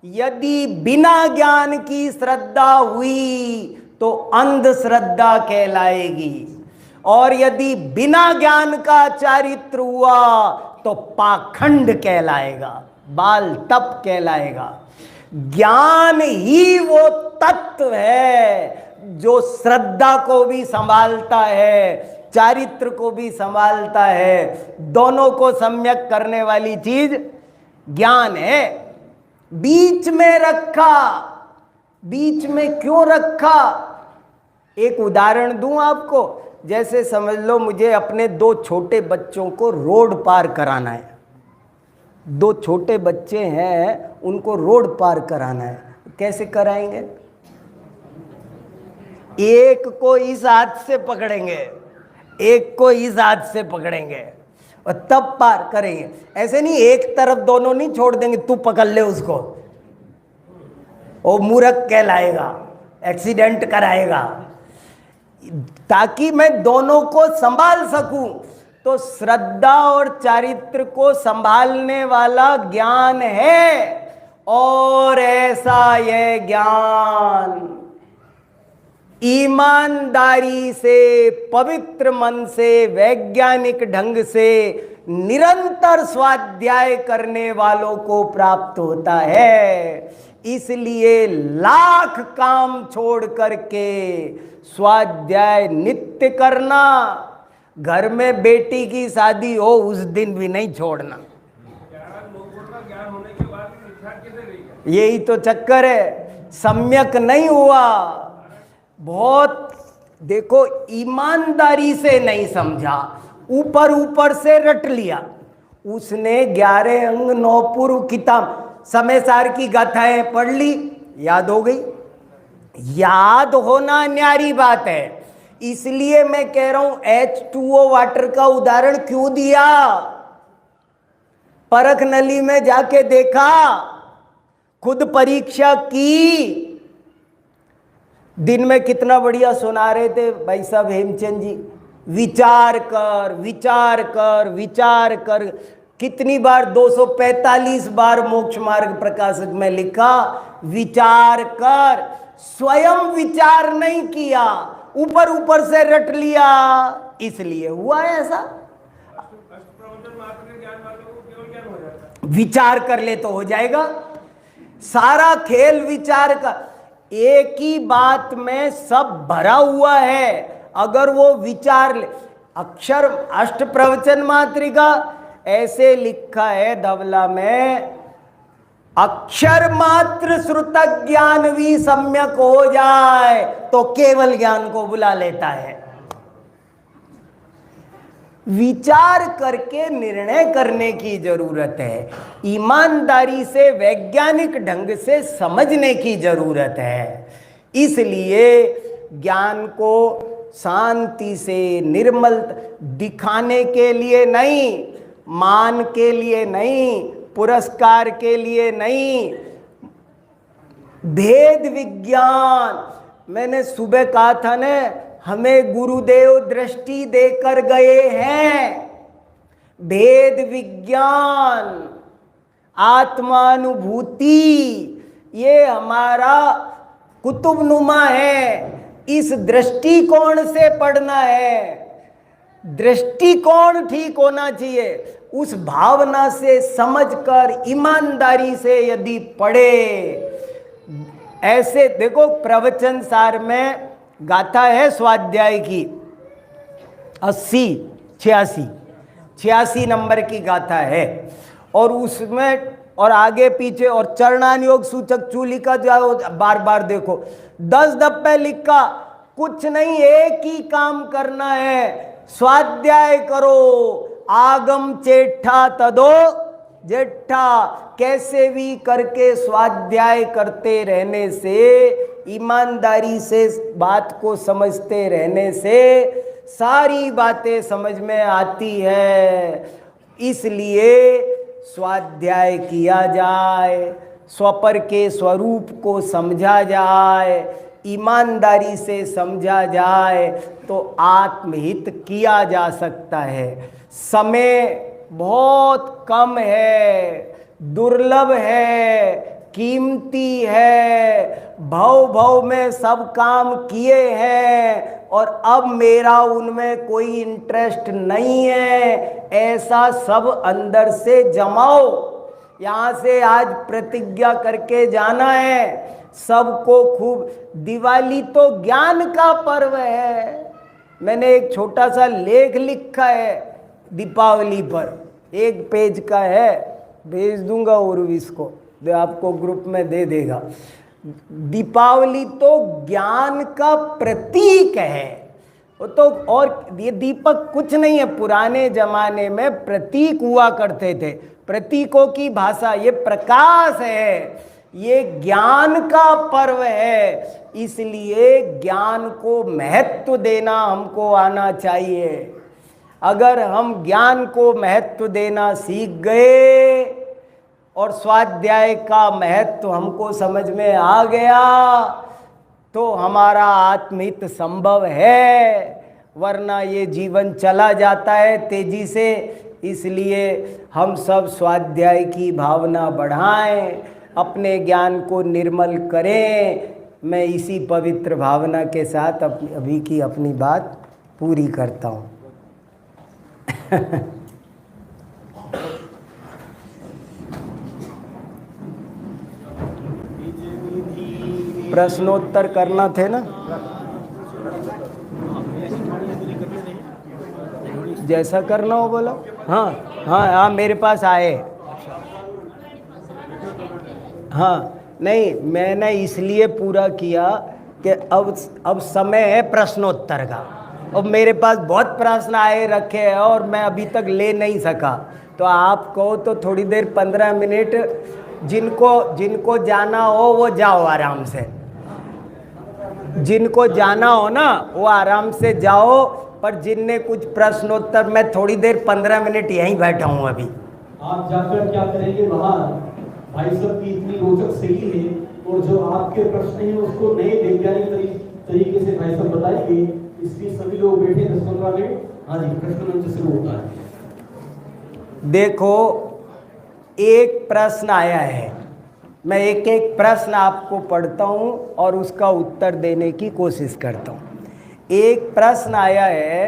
B: यदि बिना ज्ञान की श्रद्धा हुई तो अंधश्रद्धा कहलाएगी, और यदि बिना ज्ञान का चारित्र हुआ तो पाखंड कहलाएगा, बाल तप कहलाएगा। ज्ञान ही वो तत्व है जो श्रद्धा को भी संभालता है, चारित्र को भी संभालता है। दोनों को सम्यक करने वाली चीज ज्ञान है। बीच में रखा, बीच में क्यों रखा? एक उदाहरण दूं आपको। जैसे समझ लो, मुझे अपने 2 छोटे बच्चों को रोड पार कराना है। 2 छोटे बच्चे हैं, उनको रोड पार कराना है। कैसे कराएंगे? एक को इस हाथ से पकड़ेंगे, एक को इस हाथ से पकड़ेंगे और तब पार करेंगे। ऐसे नहीं, एक तरफ दोनों नहीं छोड़ देंगे, तू पकड़ ले उसको, वो मूर्ख कहलाएगा, एक्सीडेंट कराएगा। ताकि मैं दोनों को संभाल सकूं, तो श्रद्धा और चारित्र को संभालने वाला ज्ञान है। और ऐसा यह ज्ञान ईमानदारी से, पवित्र मन से, वैज्ञानिक ढंग से निरंतर स्वाध्याय करने वालों को प्राप्त होता है। इसलिए लाख काम छोड़ करके स्वाध्याय नित्य करना, घर में बेटी की शादी हो उस दिन भी नहीं छोड़ना। यही तो चक्कर है, सम्यक नहीं हुआ। बहुत देखो, ईमानदारी से नहीं समझा, ऊपर ऊपर से रट लिया। उसने 11 अंग 9 पूर्व किताब समय सार की गाथाएं पढ़ ली, याद हो गई। याद होना न्यारी बात है। इसलिए मैं कह रहा हूं, H2O वाटर का उदाहरण क्यों दिया? परख नली में जाके देखा, खुद परीक्षा की। दिन में कितना बढ़िया सुना रहे थे भाई साहब हेमचंद जी, विचार कर विचार कर विचार कर। कितनी बार? 245 बार मोक्ष मार्ग प्रकाशक में लिखा, विचार कर। स्वयं विचार नहीं किया, ऊपर ऊपर से रट लिया, इसलिए हुआ ऐसा। विचार कर ले तो हो जाएगा। सारा खेल विचार का, एक ही बात में सब भरा हुआ है। अगर वो विचार ले, अक्षर अष्ट प्रवचन मात्रिका ऐसे लिखा है धवला में, अक्षर मात्र श्रुतक ज्ञान भी सम्यक हो जाए तो केवल ज्ञान को बुला लेता है। विचार करके निर्णय करने की जरूरत है, ईमानदारी से वैज्ञानिक ढंग से समझने की जरूरत है। इसलिए ज्ञान को शांति से निर्मल दिखाने के लिए नहीं, मान के लिए नहीं, पुरस्कार के लिए नहीं, भेद विज्ञान। मैंने सुबह कहा था ना, हमें गुरुदेव दृष्टि देकर गए हैं। भेद विज्ञान, आत्मानुभूति, ये हमारा कुतुबनुमा है। इस दृष्टिकोण से पढ़ना है। दृष्टिकोण ठीक होना चाहिए। उस भावना से समझकर ईमानदारी से यदि पढ़े, ऐसे देखो प्रवचन सार में गाथा है स्वाध्याय की 86 नंबर की गाथा है, और उसमें और आगे पीछे और चरणान योग सूचक चू लिखा जाओ, बार बार देखो 10 धब्बे लिखा। कुछ नहीं, एक ही काम करना है, स्वाध्याय करो। आगम चेठा तदो जेठा, कैसे भी करके स्वाध्याय करते रहने से, ईमानदारी से बात को समझते रहने से सारी बातें समझ में आती है। इसलिए स्वाध्याय किया जाए, स्वपर के स्वरूप को समझा जाए, ईमानदारी से समझा जाए तो आत्महित किया जा सकता है। समय बहुत कम है, दुर्लभ है, कीमती है। भव में सब काम किए हैं और अब मेरा उनमें कोई इंटरेस्ट नहीं है, ऐसा सब अंदर से जमाओ। यहाँ से आज प्रतिज्ञा करके जाना है सबको खूब। दिवाली तो ज्ञान का पर्व है। मैंने एक छोटा सा लेख लिखा है दीपावली पर, 1 पेज का है, भेज दूंगा उर्विस को, जो आपको ग्रुप में दे देगा। दीपावली तो ज्ञान का प्रतीक है। वो तो, और ये दीपक कुछ नहीं है, पुराने जमाने में प्रतीक हुआ करते थे, प्रतीकों की भाषा। ये प्रकाश है, ये ज्ञान का पर्व है। इसलिए ज्ञान को महत्व देना हमको आना चाहिए। अगर हम ज्ञान को महत्व देना सीख गए और स्वाध्याय का महत्व हमको समझ में आ गया तो हमारा आत्महित संभव है, वरना ये जीवन चला जाता है तेजी से। इसलिए हम सब स्वाध्याय की भावना बढ़ाएं, अपने ज्ञान को निर्मल करें। मैं इसी पवित्र भावना के साथ अभी की अपनी बात पूरी करता हूँ। प्रश्नोत्तर करना थे ना, जैसा करना हो बोलो। हाँ हाँ हाँ, मेरे पास आए। हाँ नहीं, मैंने इसलिए पूरा किया कि अब समय है प्रश्नोत्तर का। अब मेरे पास बहुत प्रश्न आए रखे हैं और मैं अभी तक ले नहीं सका। तो आप कहो तो थोड़ी देर 15 मिनट, जिनको जाना हो वो जाओ आराम से, जिनको जाना हो ना वो आराम से जाओ। पर जिनने कुछ प्रश्नोत्तर, मैं थोड़ी देर 15 मिनट यहीं बैठा हूँ अभी।
C: आप जाकर क्या करेंगे बाहर? भाई साहब की इतनी रोचक शैली है, और जो आपके प्रश्न हैं उसको नए वैज्ञानिक तरीके से भाई साहब बताएंगे। इसलिए सभी लोग बैठे 10-15 मिनट। हाँ जी, प्रश्न मंच शुरू होता है।
B: देखो, एक प्रश्न आया है, मैं एक एक प्रश्न आपको पढ़ता हूँ और उसका उत्तर देने की कोशिश करता हूँ। एक प्रश्न आया है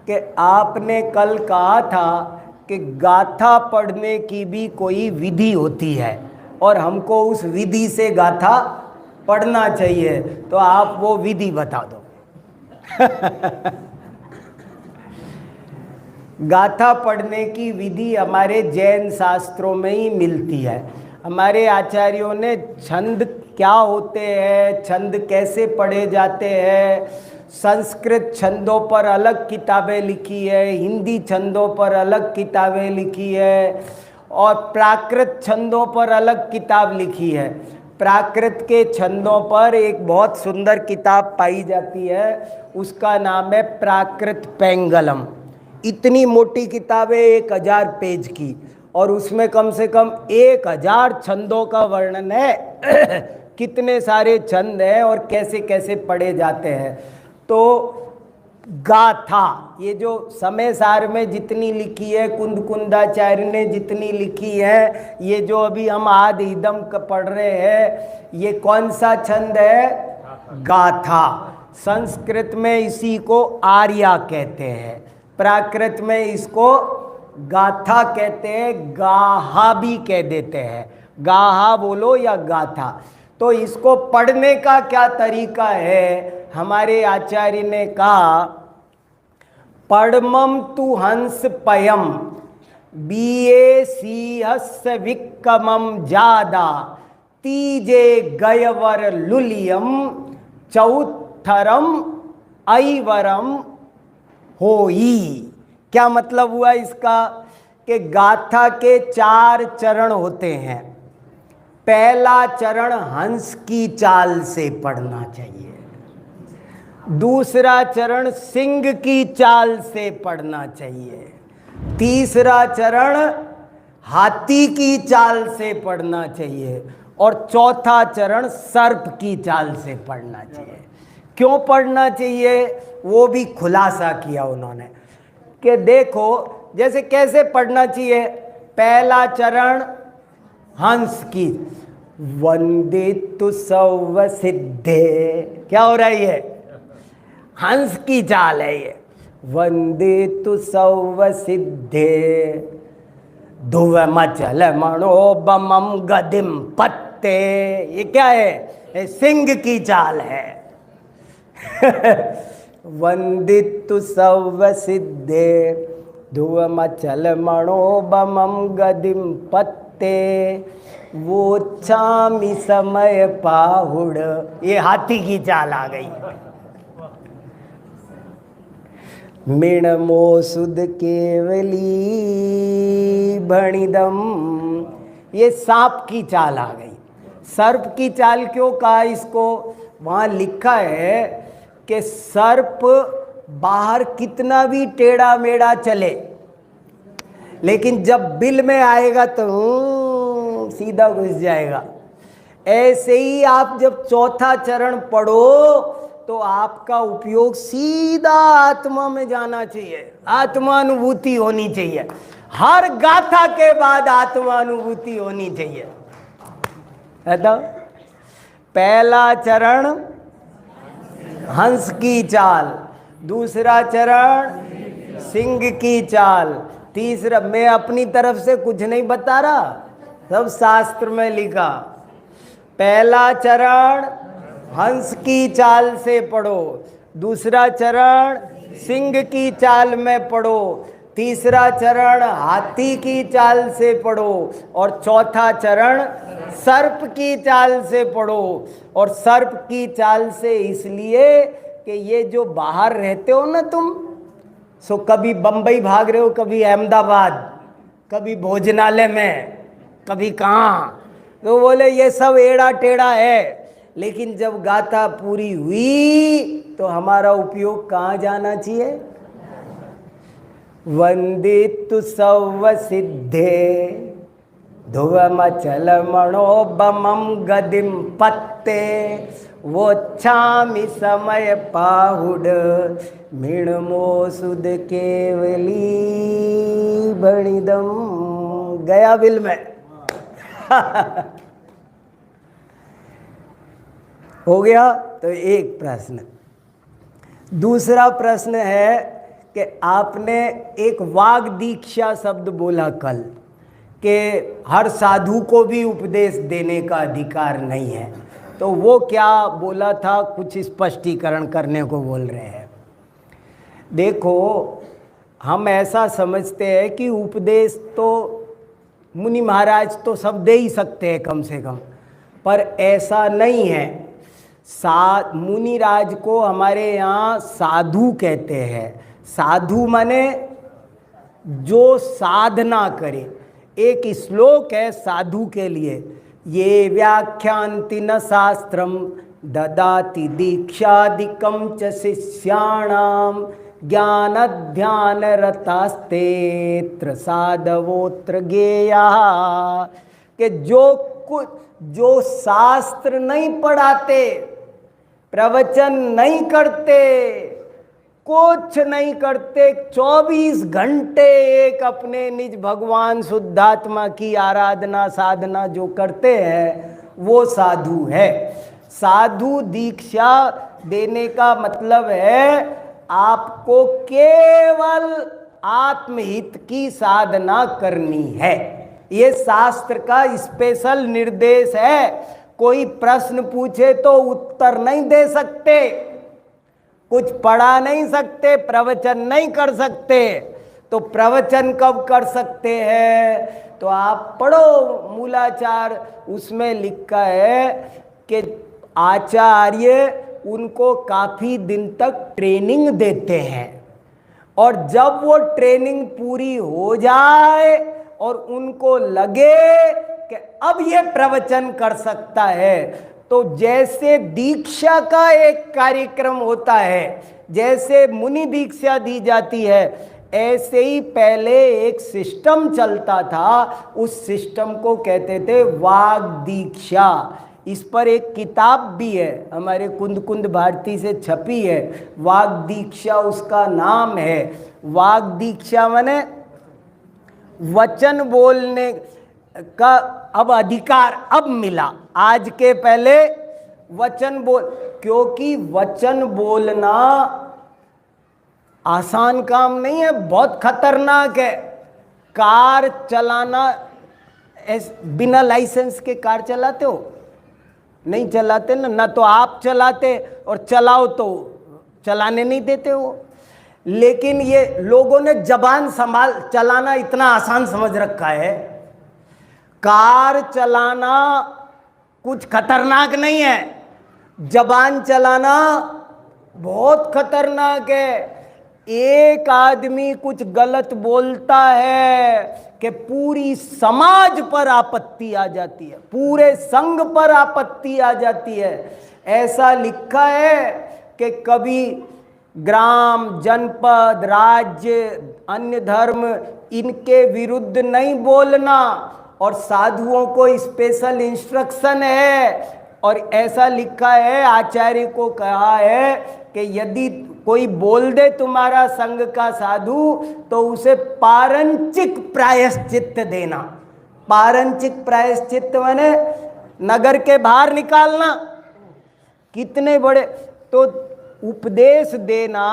B: कि आपने कल कहा था कि गाथा पढ़ने की भी कोई विधि होती है और हमको उस विधि से गाथा पढ़ना चाहिए, तो आप वो विधि बता दो। गाथा पढ़ने की विधि हमारे जैन शास्त्रों में ही मिलती है। हमारे आचार्यों ने छंद क्या होते हैं, छंद कैसे पढ़े जाते हैं, संस्कृत छंदों पर अलग किताबें लिखी है, हिंदी छंदों पर अलग किताबें लिखी है और प्राकृत छंदों पर अलग किताब लिखी है। प्राकृत के छंदों पर एक बहुत सुंदर किताब पाई जाती है, उसका नाम है प्राकृत पेंगलम। इतनी मोटी किताब है, 1000 पेज की, और उसमें कम से कम 1000 छंदों का वर्णन है। कितने सारे छंद हैं और कैसे कैसे पढ़े जाते हैं। तो गाथा, ये जो समय सार में जितनी लिखी है, कुंद कुंदाचार्य ने जितनी लिखी है, ये जो अभी हम आद इदम पढ़ रहे हैं, ये कौन सा छंद है? गाथा। संस्कृत में इसी को आर्या कहते हैं, प्राकृत में इसको गाथा कहते हैं, गाहा भी कह देते हैं। गाहा बोलो या गाथा। तो इसको पढ़ने का क्या तरीका है? हमारे आचार्य ने कहा, पढ़मम तु हंस पयम बीए सीहस विक्रमम जादा तीजे गयवर लुलियम चौथरम ऐवरम होई। क्या मतलब हुआ इसका? कि गाथा के 4 चरण होते हैं। पहला चरण हंस की चाल से पढ़ना चाहिए, दूसरा चरण सिंह की चाल से पढ़ना चाहिए, तीसरा चरण हाथी की चाल से पढ़ना चाहिए और चौथा चरण सर्प की चाल से पढ़ना चाहिए। क्यों पढ़ना चाहिए वो भी खुलासा किया उन्होंने कि देखो जैसे कैसे पढ़ना चाहिए। पहला चरण हंस की, वंदितु सौव सिद्धे, क्या हो रहा है? ये हंस की चाल है। ये वंदितु सौव सिद्धे ध्रुव मचल मनोबमम गदिम पत्ते, ये क्या है? ये सिंह की चाल है। वंदितु सौव सिद्धे ध्रुव मचल मनोबमम गदिम पत्ते वो चामी समय पाहुड़, ये हाथी की चाल आ गई। मिणमो सुद केवली भणिदम, ये सांप की चाल आ गई। सर्प की चाल क्यों कहा इसको? वहाँ लिखा है कि सर्प बाहर कितना भी टेढ़ा मेढ़ा चले, लेकिन जब बिल में आएगा तो सीधा घुस जाएगा। ऐसे ही आप जब चौथा चरण पढ़ो तो आपका उपयोग सीधा आत्मा में जाना चाहिए, आत्मानुभूति होनी चाहिए। हर गाथा के बाद आत्मानुभूति होनी चाहिए। है तो पहला चरण हंस की चाल, दूसरा चरण सिंह की चाल, तीसरा, मैं अपनी तरफ से कुछ नहीं बता रहा, सब शास्त्र में लिखा। पहला चरण हंस की चाल से पढ़ो, दूसरा चरण सिंह की चाल में पढ़ो, तीसरा चरण हाथी की चाल से पढ़ो और चौथा चरण सर्प की चाल से पढ़ो। और सर्प की चाल से इसलिए कि ये जो बाहर रहते हो ना तुम, सो कभी बम्बई भाग रहे हो, कभी अहमदाबाद, कभी भोजनालय में, कभी कहाँ, तो बोले ये सब एड़ा टेढ़ा है। लेकिन जब गाथा पूरी हुई तो हमारा उपयोग कहाँ जाना चाहिए? वंदितु सौव सिद्धे ध्रुवमचल मनोबमम गदिम पत्ते वो छामि समय पाहुड मिणमो सुद केवली भणिदम। गया बिल में। हो गया। तो एक प्रश्न। दूसरा प्रश्न है कि आपने एक वाग दीक्षा शब्द बोला कल कि हर साधु को भी उपदेश देने का अधिकार नहीं है, तो वो क्या बोला था? कुछ स्पष्टीकरण करने को बोल रहे हैं। देखो, हम ऐसा समझते हैं कि उपदेश तो मुनि महाराज तो सब दे ही सकते हैं कम से कम, पर ऐसा नहीं है। मुनिराज को हमारे यहाँ साधु कहते हैं। साधु माने जो साधना करे। एक श्लोक है साधु के लिए, ये व्याख्यांति न शास्त्रम ददाति दीक्षादिकम च शिष्याणाम ज्ञान रतास्तेत्र साधवोत्र गेया। कि जो शास्त्र नहीं पढ़ाते, प्रवचन नहीं करते, कुछ नहीं करते, 24 घंटे एक अपने निज भगवान शुद्धात्मा की आराधना साधना जो करते हैं वो साधु है। साधु दीक्षा देने का मतलब है आपको केवल आत्महित की साधना करनी है। ये शास्त्र का स्पेशल निर्देश है। कोई प्रश्न पूछे तो उत्तर नहीं दे सकते, कुछ पढ़ा नहीं सकते, प्रवचन नहीं कर सकते। तो प्रवचन कब कर सकते हैं? तो आप पढ़ो मूलाचार, उसमें लिखा है कि आचार्य उनको काफ़ी दिन तक ट्रेनिंग देते हैं, और जब वो ट्रेनिंग पूरी हो जाए और उनको लगे कि अब ये प्रवचन कर सकता है, तो जैसे दीक्षा का एक कार्यक्रम होता है, जैसे मुनि दीक्षा दी जाती है, ऐसे ही पहले एक सिस्टम चलता था। उस सिस्टम को कहते थे वाग दीक्षा। इस पर एक किताब भी है, हमारे कुंद कुंद भारती से छपी है, वाग दीक्षा उसका नाम है। वाग दीक्षा माने वचन बोलने का अब अधिकार अब मिला। आज के पहले वचन क्योंकि वचन बोलना आसान काम नहीं है, बहुत खतरनाक है। कार चलाना, बिना लाइसेंस के कार चलाते हो? नहीं चलाते ना तो आप चलाते, और चलाओ तो चलाने नहीं देते हो। लेकिन ये लोगों ने जबान संभाल चलाना इतना आसान समझ रखा है। कार चलाना कुछ खतरनाक नहीं है, जबान चलाना बहुत खतरनाक है। एक आदमी कुछ गलत बोलता है कि पूरी समाज पर आपत्ति आ जाती है, पूरे संघ पर आपत्ति आ जाती है। ऐसा लिखा है कि कभी ग्राम, जनपद, राज्य, अन्य धर्म इनके विरुद्ध नहीं बोलना, और साधुओं को स्पेशल इंस्ट्रक्शन है। और ऐसा लिखा है, आचार्य को कहा है कि यदि कोई बोल दे तुम्हारा संघ का साधु, तो उसे पारंचिक प्रायश्चित्त देना। पारंचिक प्रायश्चित्त माने नगर के बाहर निकालना। कितने बड़े, तो उपदेश देना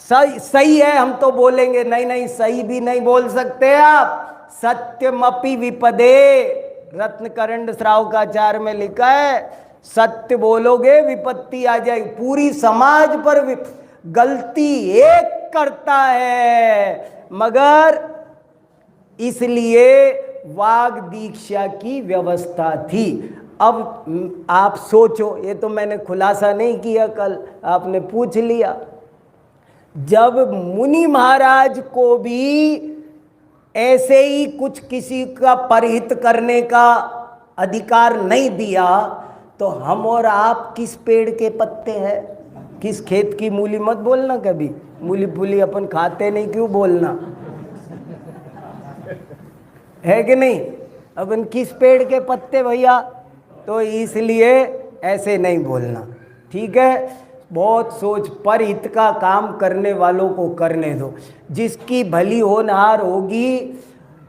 B: सही है, हम तो बोलेंगे नहीं सही भी नहीं बोल सकते आप। सत्यमपि विपदे, रत्नकरंड श्रावकाचार्य में लिखा है, सत्य बोलोगे विपत्ति आ जाएगी। पूरी समाज पर गलती एक करता है, मगर इसलिए वाग दीक्षा की व्यवस्था थी। अब आप सोचो, ये तो मैंने खुलासा नहीं किया, कल आपने पूछ लिया। जब मुनि महाराज को भी ऐसे ही कुछ किसी का परहित करने का अधिकार नहीं दिया, तो हम और आप किस पेड़ के पत्ते हैं? किस खेत की मूली? मत बोलना कभी, मूली फूली अपन खाते नहीं, क्यों बोलना है कि नहीं? अपन किस पेड़ के पत्ते भैया? तो इसलिए ऐसे नहीं बोलना, ठीक है? बहुत सोच, पर हित का काम करने वालों को करने दो। जिसकी भली होनहार होगी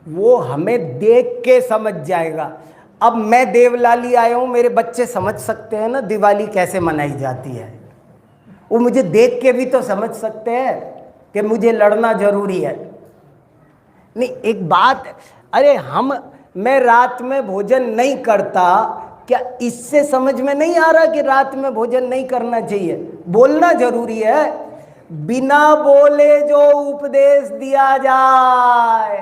B: वो हमें देख के समझ जाएगा। अब मैं देवलाली आया हूँ, मेरे बच्चे समझ सकते हैं ना दिवाली कैसे मनाई जाती है। वो मुझे देख के भी तो समझ सकते हैं कि मुझे लड़ना जरूरी है। नहीं, एक बात, अरे मैं रात में भोजन नहीं करता, क्या इससे समझ में नहीं आ रहा कि रात में भोजन नहीं करना चाहिए? बोलना जरूरी है। बिना बोले जो उपदेश दिया जाए,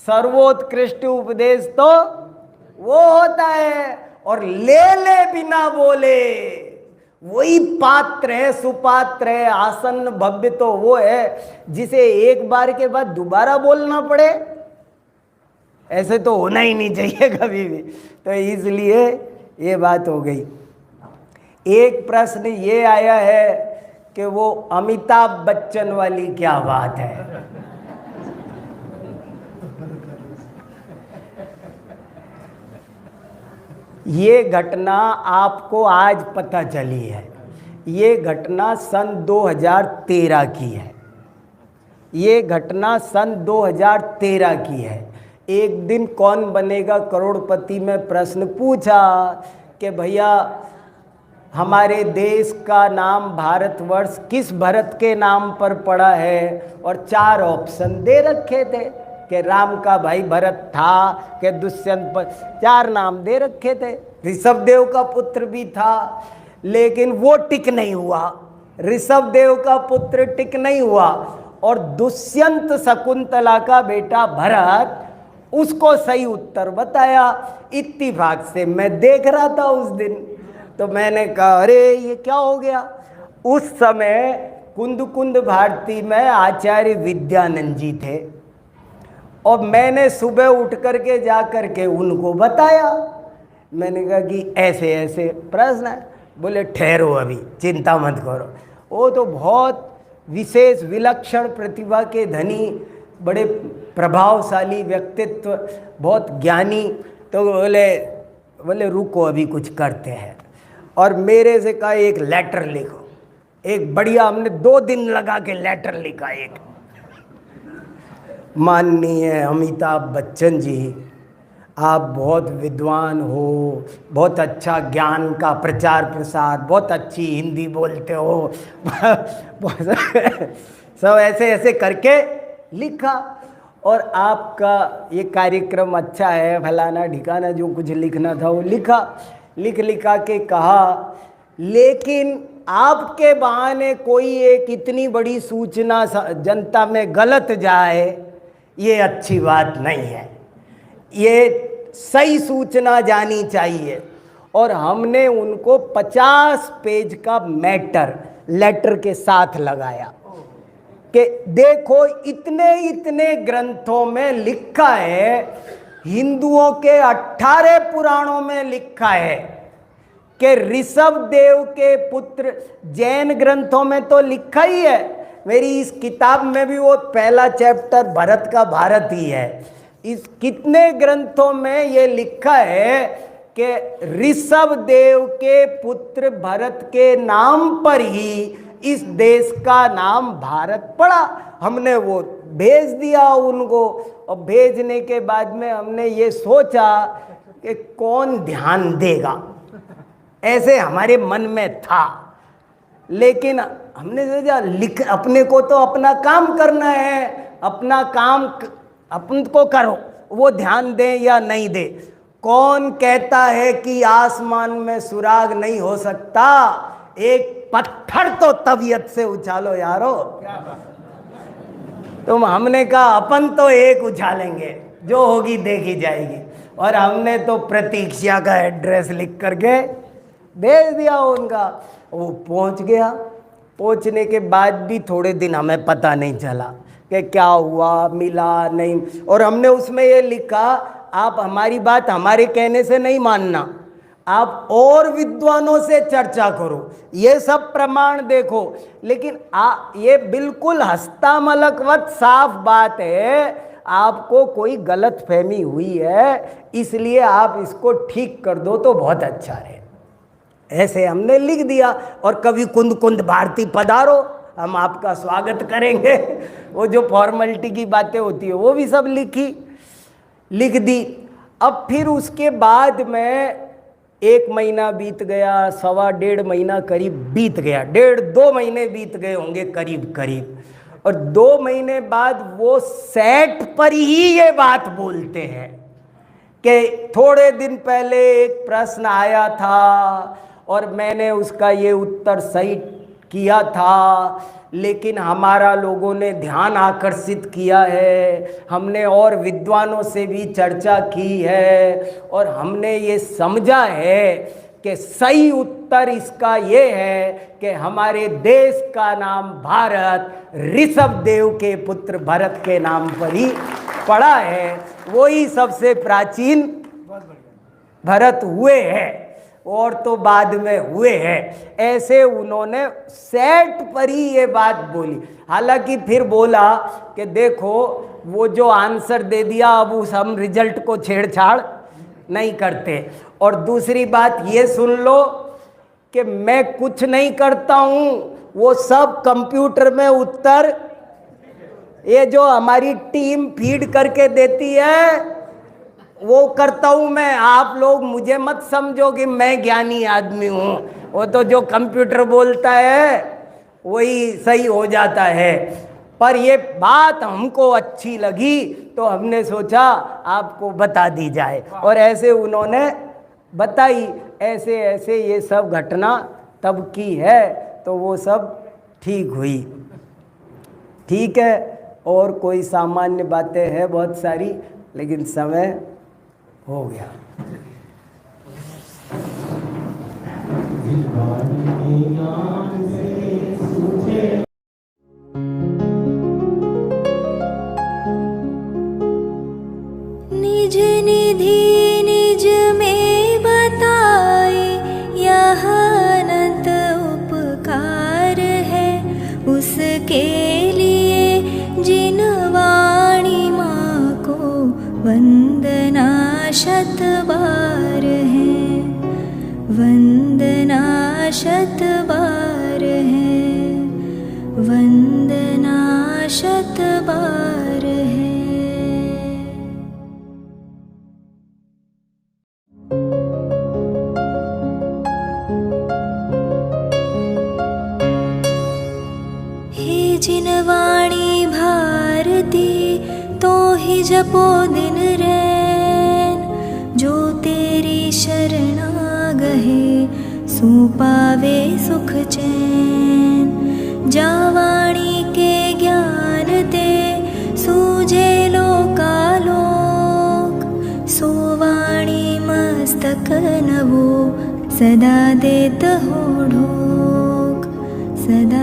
B: सर्वोत्कृष्ट उपदेश तो वो होता है। और ले ले बिना बोले, वही पात्र है, सुपात्र है, आसन्न भव्य तो वो है जिसे एक बार के बाद दोबारा बोलना पड़े। ऐसे तो होना ही नहीं चाहिए कभी भी। तो इसलिए ये बात हो गई। एक प्रश्न ये आया है कि वो अमिताभ बच्चन वाली क्या बात है। ये घटना आपको आज पता चली है। ये घटना सन 2013 की है। ये घटना सन 2013 की है। एक दिन कौन बनेगा करोड़पति में प्रश्न पूछा कि भैया हमारे देश का नाम भारतवर्ष किस भरत के नाम पर पड़ा है, और 4 ऑप्शन दे रखे थे कि राम का भाई भरत था, कि दुष्यंत पर, 4 नाम दे रखे थे। ऋषभदेव का पुत्र भी था, लेकिन वो टिक नहीं हुआ। ऋषभदेव का पुत्र टिक नहीं हुआ, और दुष्यंत शकुंतला का बेटा भरत उसको सही उत्तर बताया। इत्तेफाक से मैं देख रहा था उस दिन, तो मैंने कहा अरे ये क्या हो गया। उस समय कुंद भारती में आचार्य विद्यानंद जी थे, और मैंने सुबह उठ करके जा करके उनको बताया। मैंने कहा कि ऐसे ऐसे प्रश्न है। बोले ठहरो, अभी चिंता मत करो। वो तो बहुत विशेष विलक्षण प्रतिभा के धनी, बड़े प्रभावशाली व्यक्तित्व, बहुत ज्ञानी। तो बोले रुको अभी कुछ करते हैं। और मेरे से कहा एक लेटर लिखो। एक बढ़िया, हमने 2 दिन लगा के लेटर लिखा। एक माननीय अमिताभ बच्चन जी, आप बहुत विद्वान हो, बहुत अच्छा ज्ञान का प्रचार प्रसार, बहुत अच्छी हिंदी बोलते हो सब ऐसे ऐसे करके लिखा। और आपका ये कार्यक्रम अच्छा है, फलाना ढिकाना, जो कुछ लिखना था वो लिखा। लिखा के कहा, लेकिन आपके बहाने कोई एक इतनी बड़ी सूचना जनता में गलत जाए, ये अच्छी बात नहीं है। ये सही सूचना जानी चाहिए। और हमने उनको 50 पेज का मैटर लेटर के साथ लगाया कि देखो इतने ग्रंथों में लिखा है, हिंदुओं के 18 पुराणों में लिखा है कि ऋषभदेव के पुत्र, जैन ग्रंथों में तो लिखा ही है। मेरी इस किताब में भी वो पहला चैप्टर भरत का भारत ही है। इस कितने ग्रंथों में ये लिखा है कि ऋषभदेव के पुत्र भरत के नाम पर ही इस देश का नाम भारत पड़ा। हमने वो भेज दिया उनको, और भेजने के बाद में हमने ये सोचा कि कौन ध्यान देगा, ऐसे हमारे मन में था। लेकिन हमने सोचा अपने को तो अपना काम करना है, अपना काम अपन को करो, वो ध्यान दे या नहीं दे। कौन कहता है कि आसमान में सुराग नहीं हो सकता? एक पत्थर तो तबीयत से उछालो यारो। तो हमने कहा अपन तो एक उछालेंगे, जो होगी देखी जाएगी। और हमने तो प्रतीक्षा का एड्रेस लिख करके भेज दिया उनका। वो पहुंच गया। पहुंचने के बाद भी थोड़े दिन हमें पता नहीं चला कि क्या हुआ, मिला नहीं। और हमने उसमें ये लिखा, आप हमारी बात हमारे कहने से नहीं मानना, आप और विद्वानों से चर्चा करो, ये सब प्रमाण देखो। लेकिन ये बिल्कुल हस्तामलकवत साफ बात है, आपको कोई गलत फहमी हुई है, इसलिए आप इसको ठीक कर दो तो बहुत अच्छा रहे। ऐसे हमने लिख दिया। और कभी कुंद भारती पधारो, हम आपका स्वागत करेंगे। वो जो फॉर्मेलिटी की बातें होती है वो भी सब लिख दी। अब फिर उसके बाद में 1 महीना बीत गया, 1.25 महीना करीब बीत गया, 1.5-2 महीने बीत गए होंगे करीब। और 2 महीने बाद वो सेट पर ही ये बात बोलते हैं कि थोड़े दिन पहले एक प्रश्न आया था और मैंने उसका ये उत्तर सही किया था लेकिन हमारा लोगों ने ध्यान आकर्षित किया है, हमने और विद्वानों से भी चर्चा की है और हमने ये समझा है कि सही उत्तर इसका ये है कि हमारे देश का नाम भारत ऋषभ देव के पुत्र भरत के नाम पर ही पड़ा है। वही सबसे प्राचीन भरत हुए हैं और तो बाद में हुए हैं। ऐसे उन्होंने सेट पर ही ये बात बोली। हालांकि फिर बोला कि देखो वो जो आंसर दे दिया अब उस हम रिजल्ट को छेड़छाड़ नहीं करते। और दूसरी बात ये सुन लो कि मैं कुछ नहीं करता हूँ, वो सब कंप्यूटर में उत्तर ये जो हमारी टीम फीड करके देती है वो करता हूँ मैं। आप लोग मुझे मत समझो कि मैं ज्ञानी आदमी हूँ, वो तो जो कंप्यूटर बोलता है वही सही हो जाता है। पर ये बात हमको अच्छी लगी तो हमने सोचा आपको बता दी जाए और ऐसे उन्होंने बताई। ऐसे ऐसे ये सब घटना तब की है तो वो सब ठीक हुई। ठीक है, और कोई सामान्य बातें हैं बहुत सारी, लेकिन समय हो गया।
A: निज निधि निज में बताए यह अनंत उपकार है, उसके लिए जिन वाणी माँ को वंदना शत बार है, वंदना शत बार है, वंदना शत बार है। हे जिन वाणी भारती तो ही जपो दिन रैन, जो तेरी शरणा गहे सो पावे सुख चैन। जा वाणी के ज्ञान ते सूझे लोकालोक, सो वाणी मस्तक नवो सदा देत हो ढोक, सदा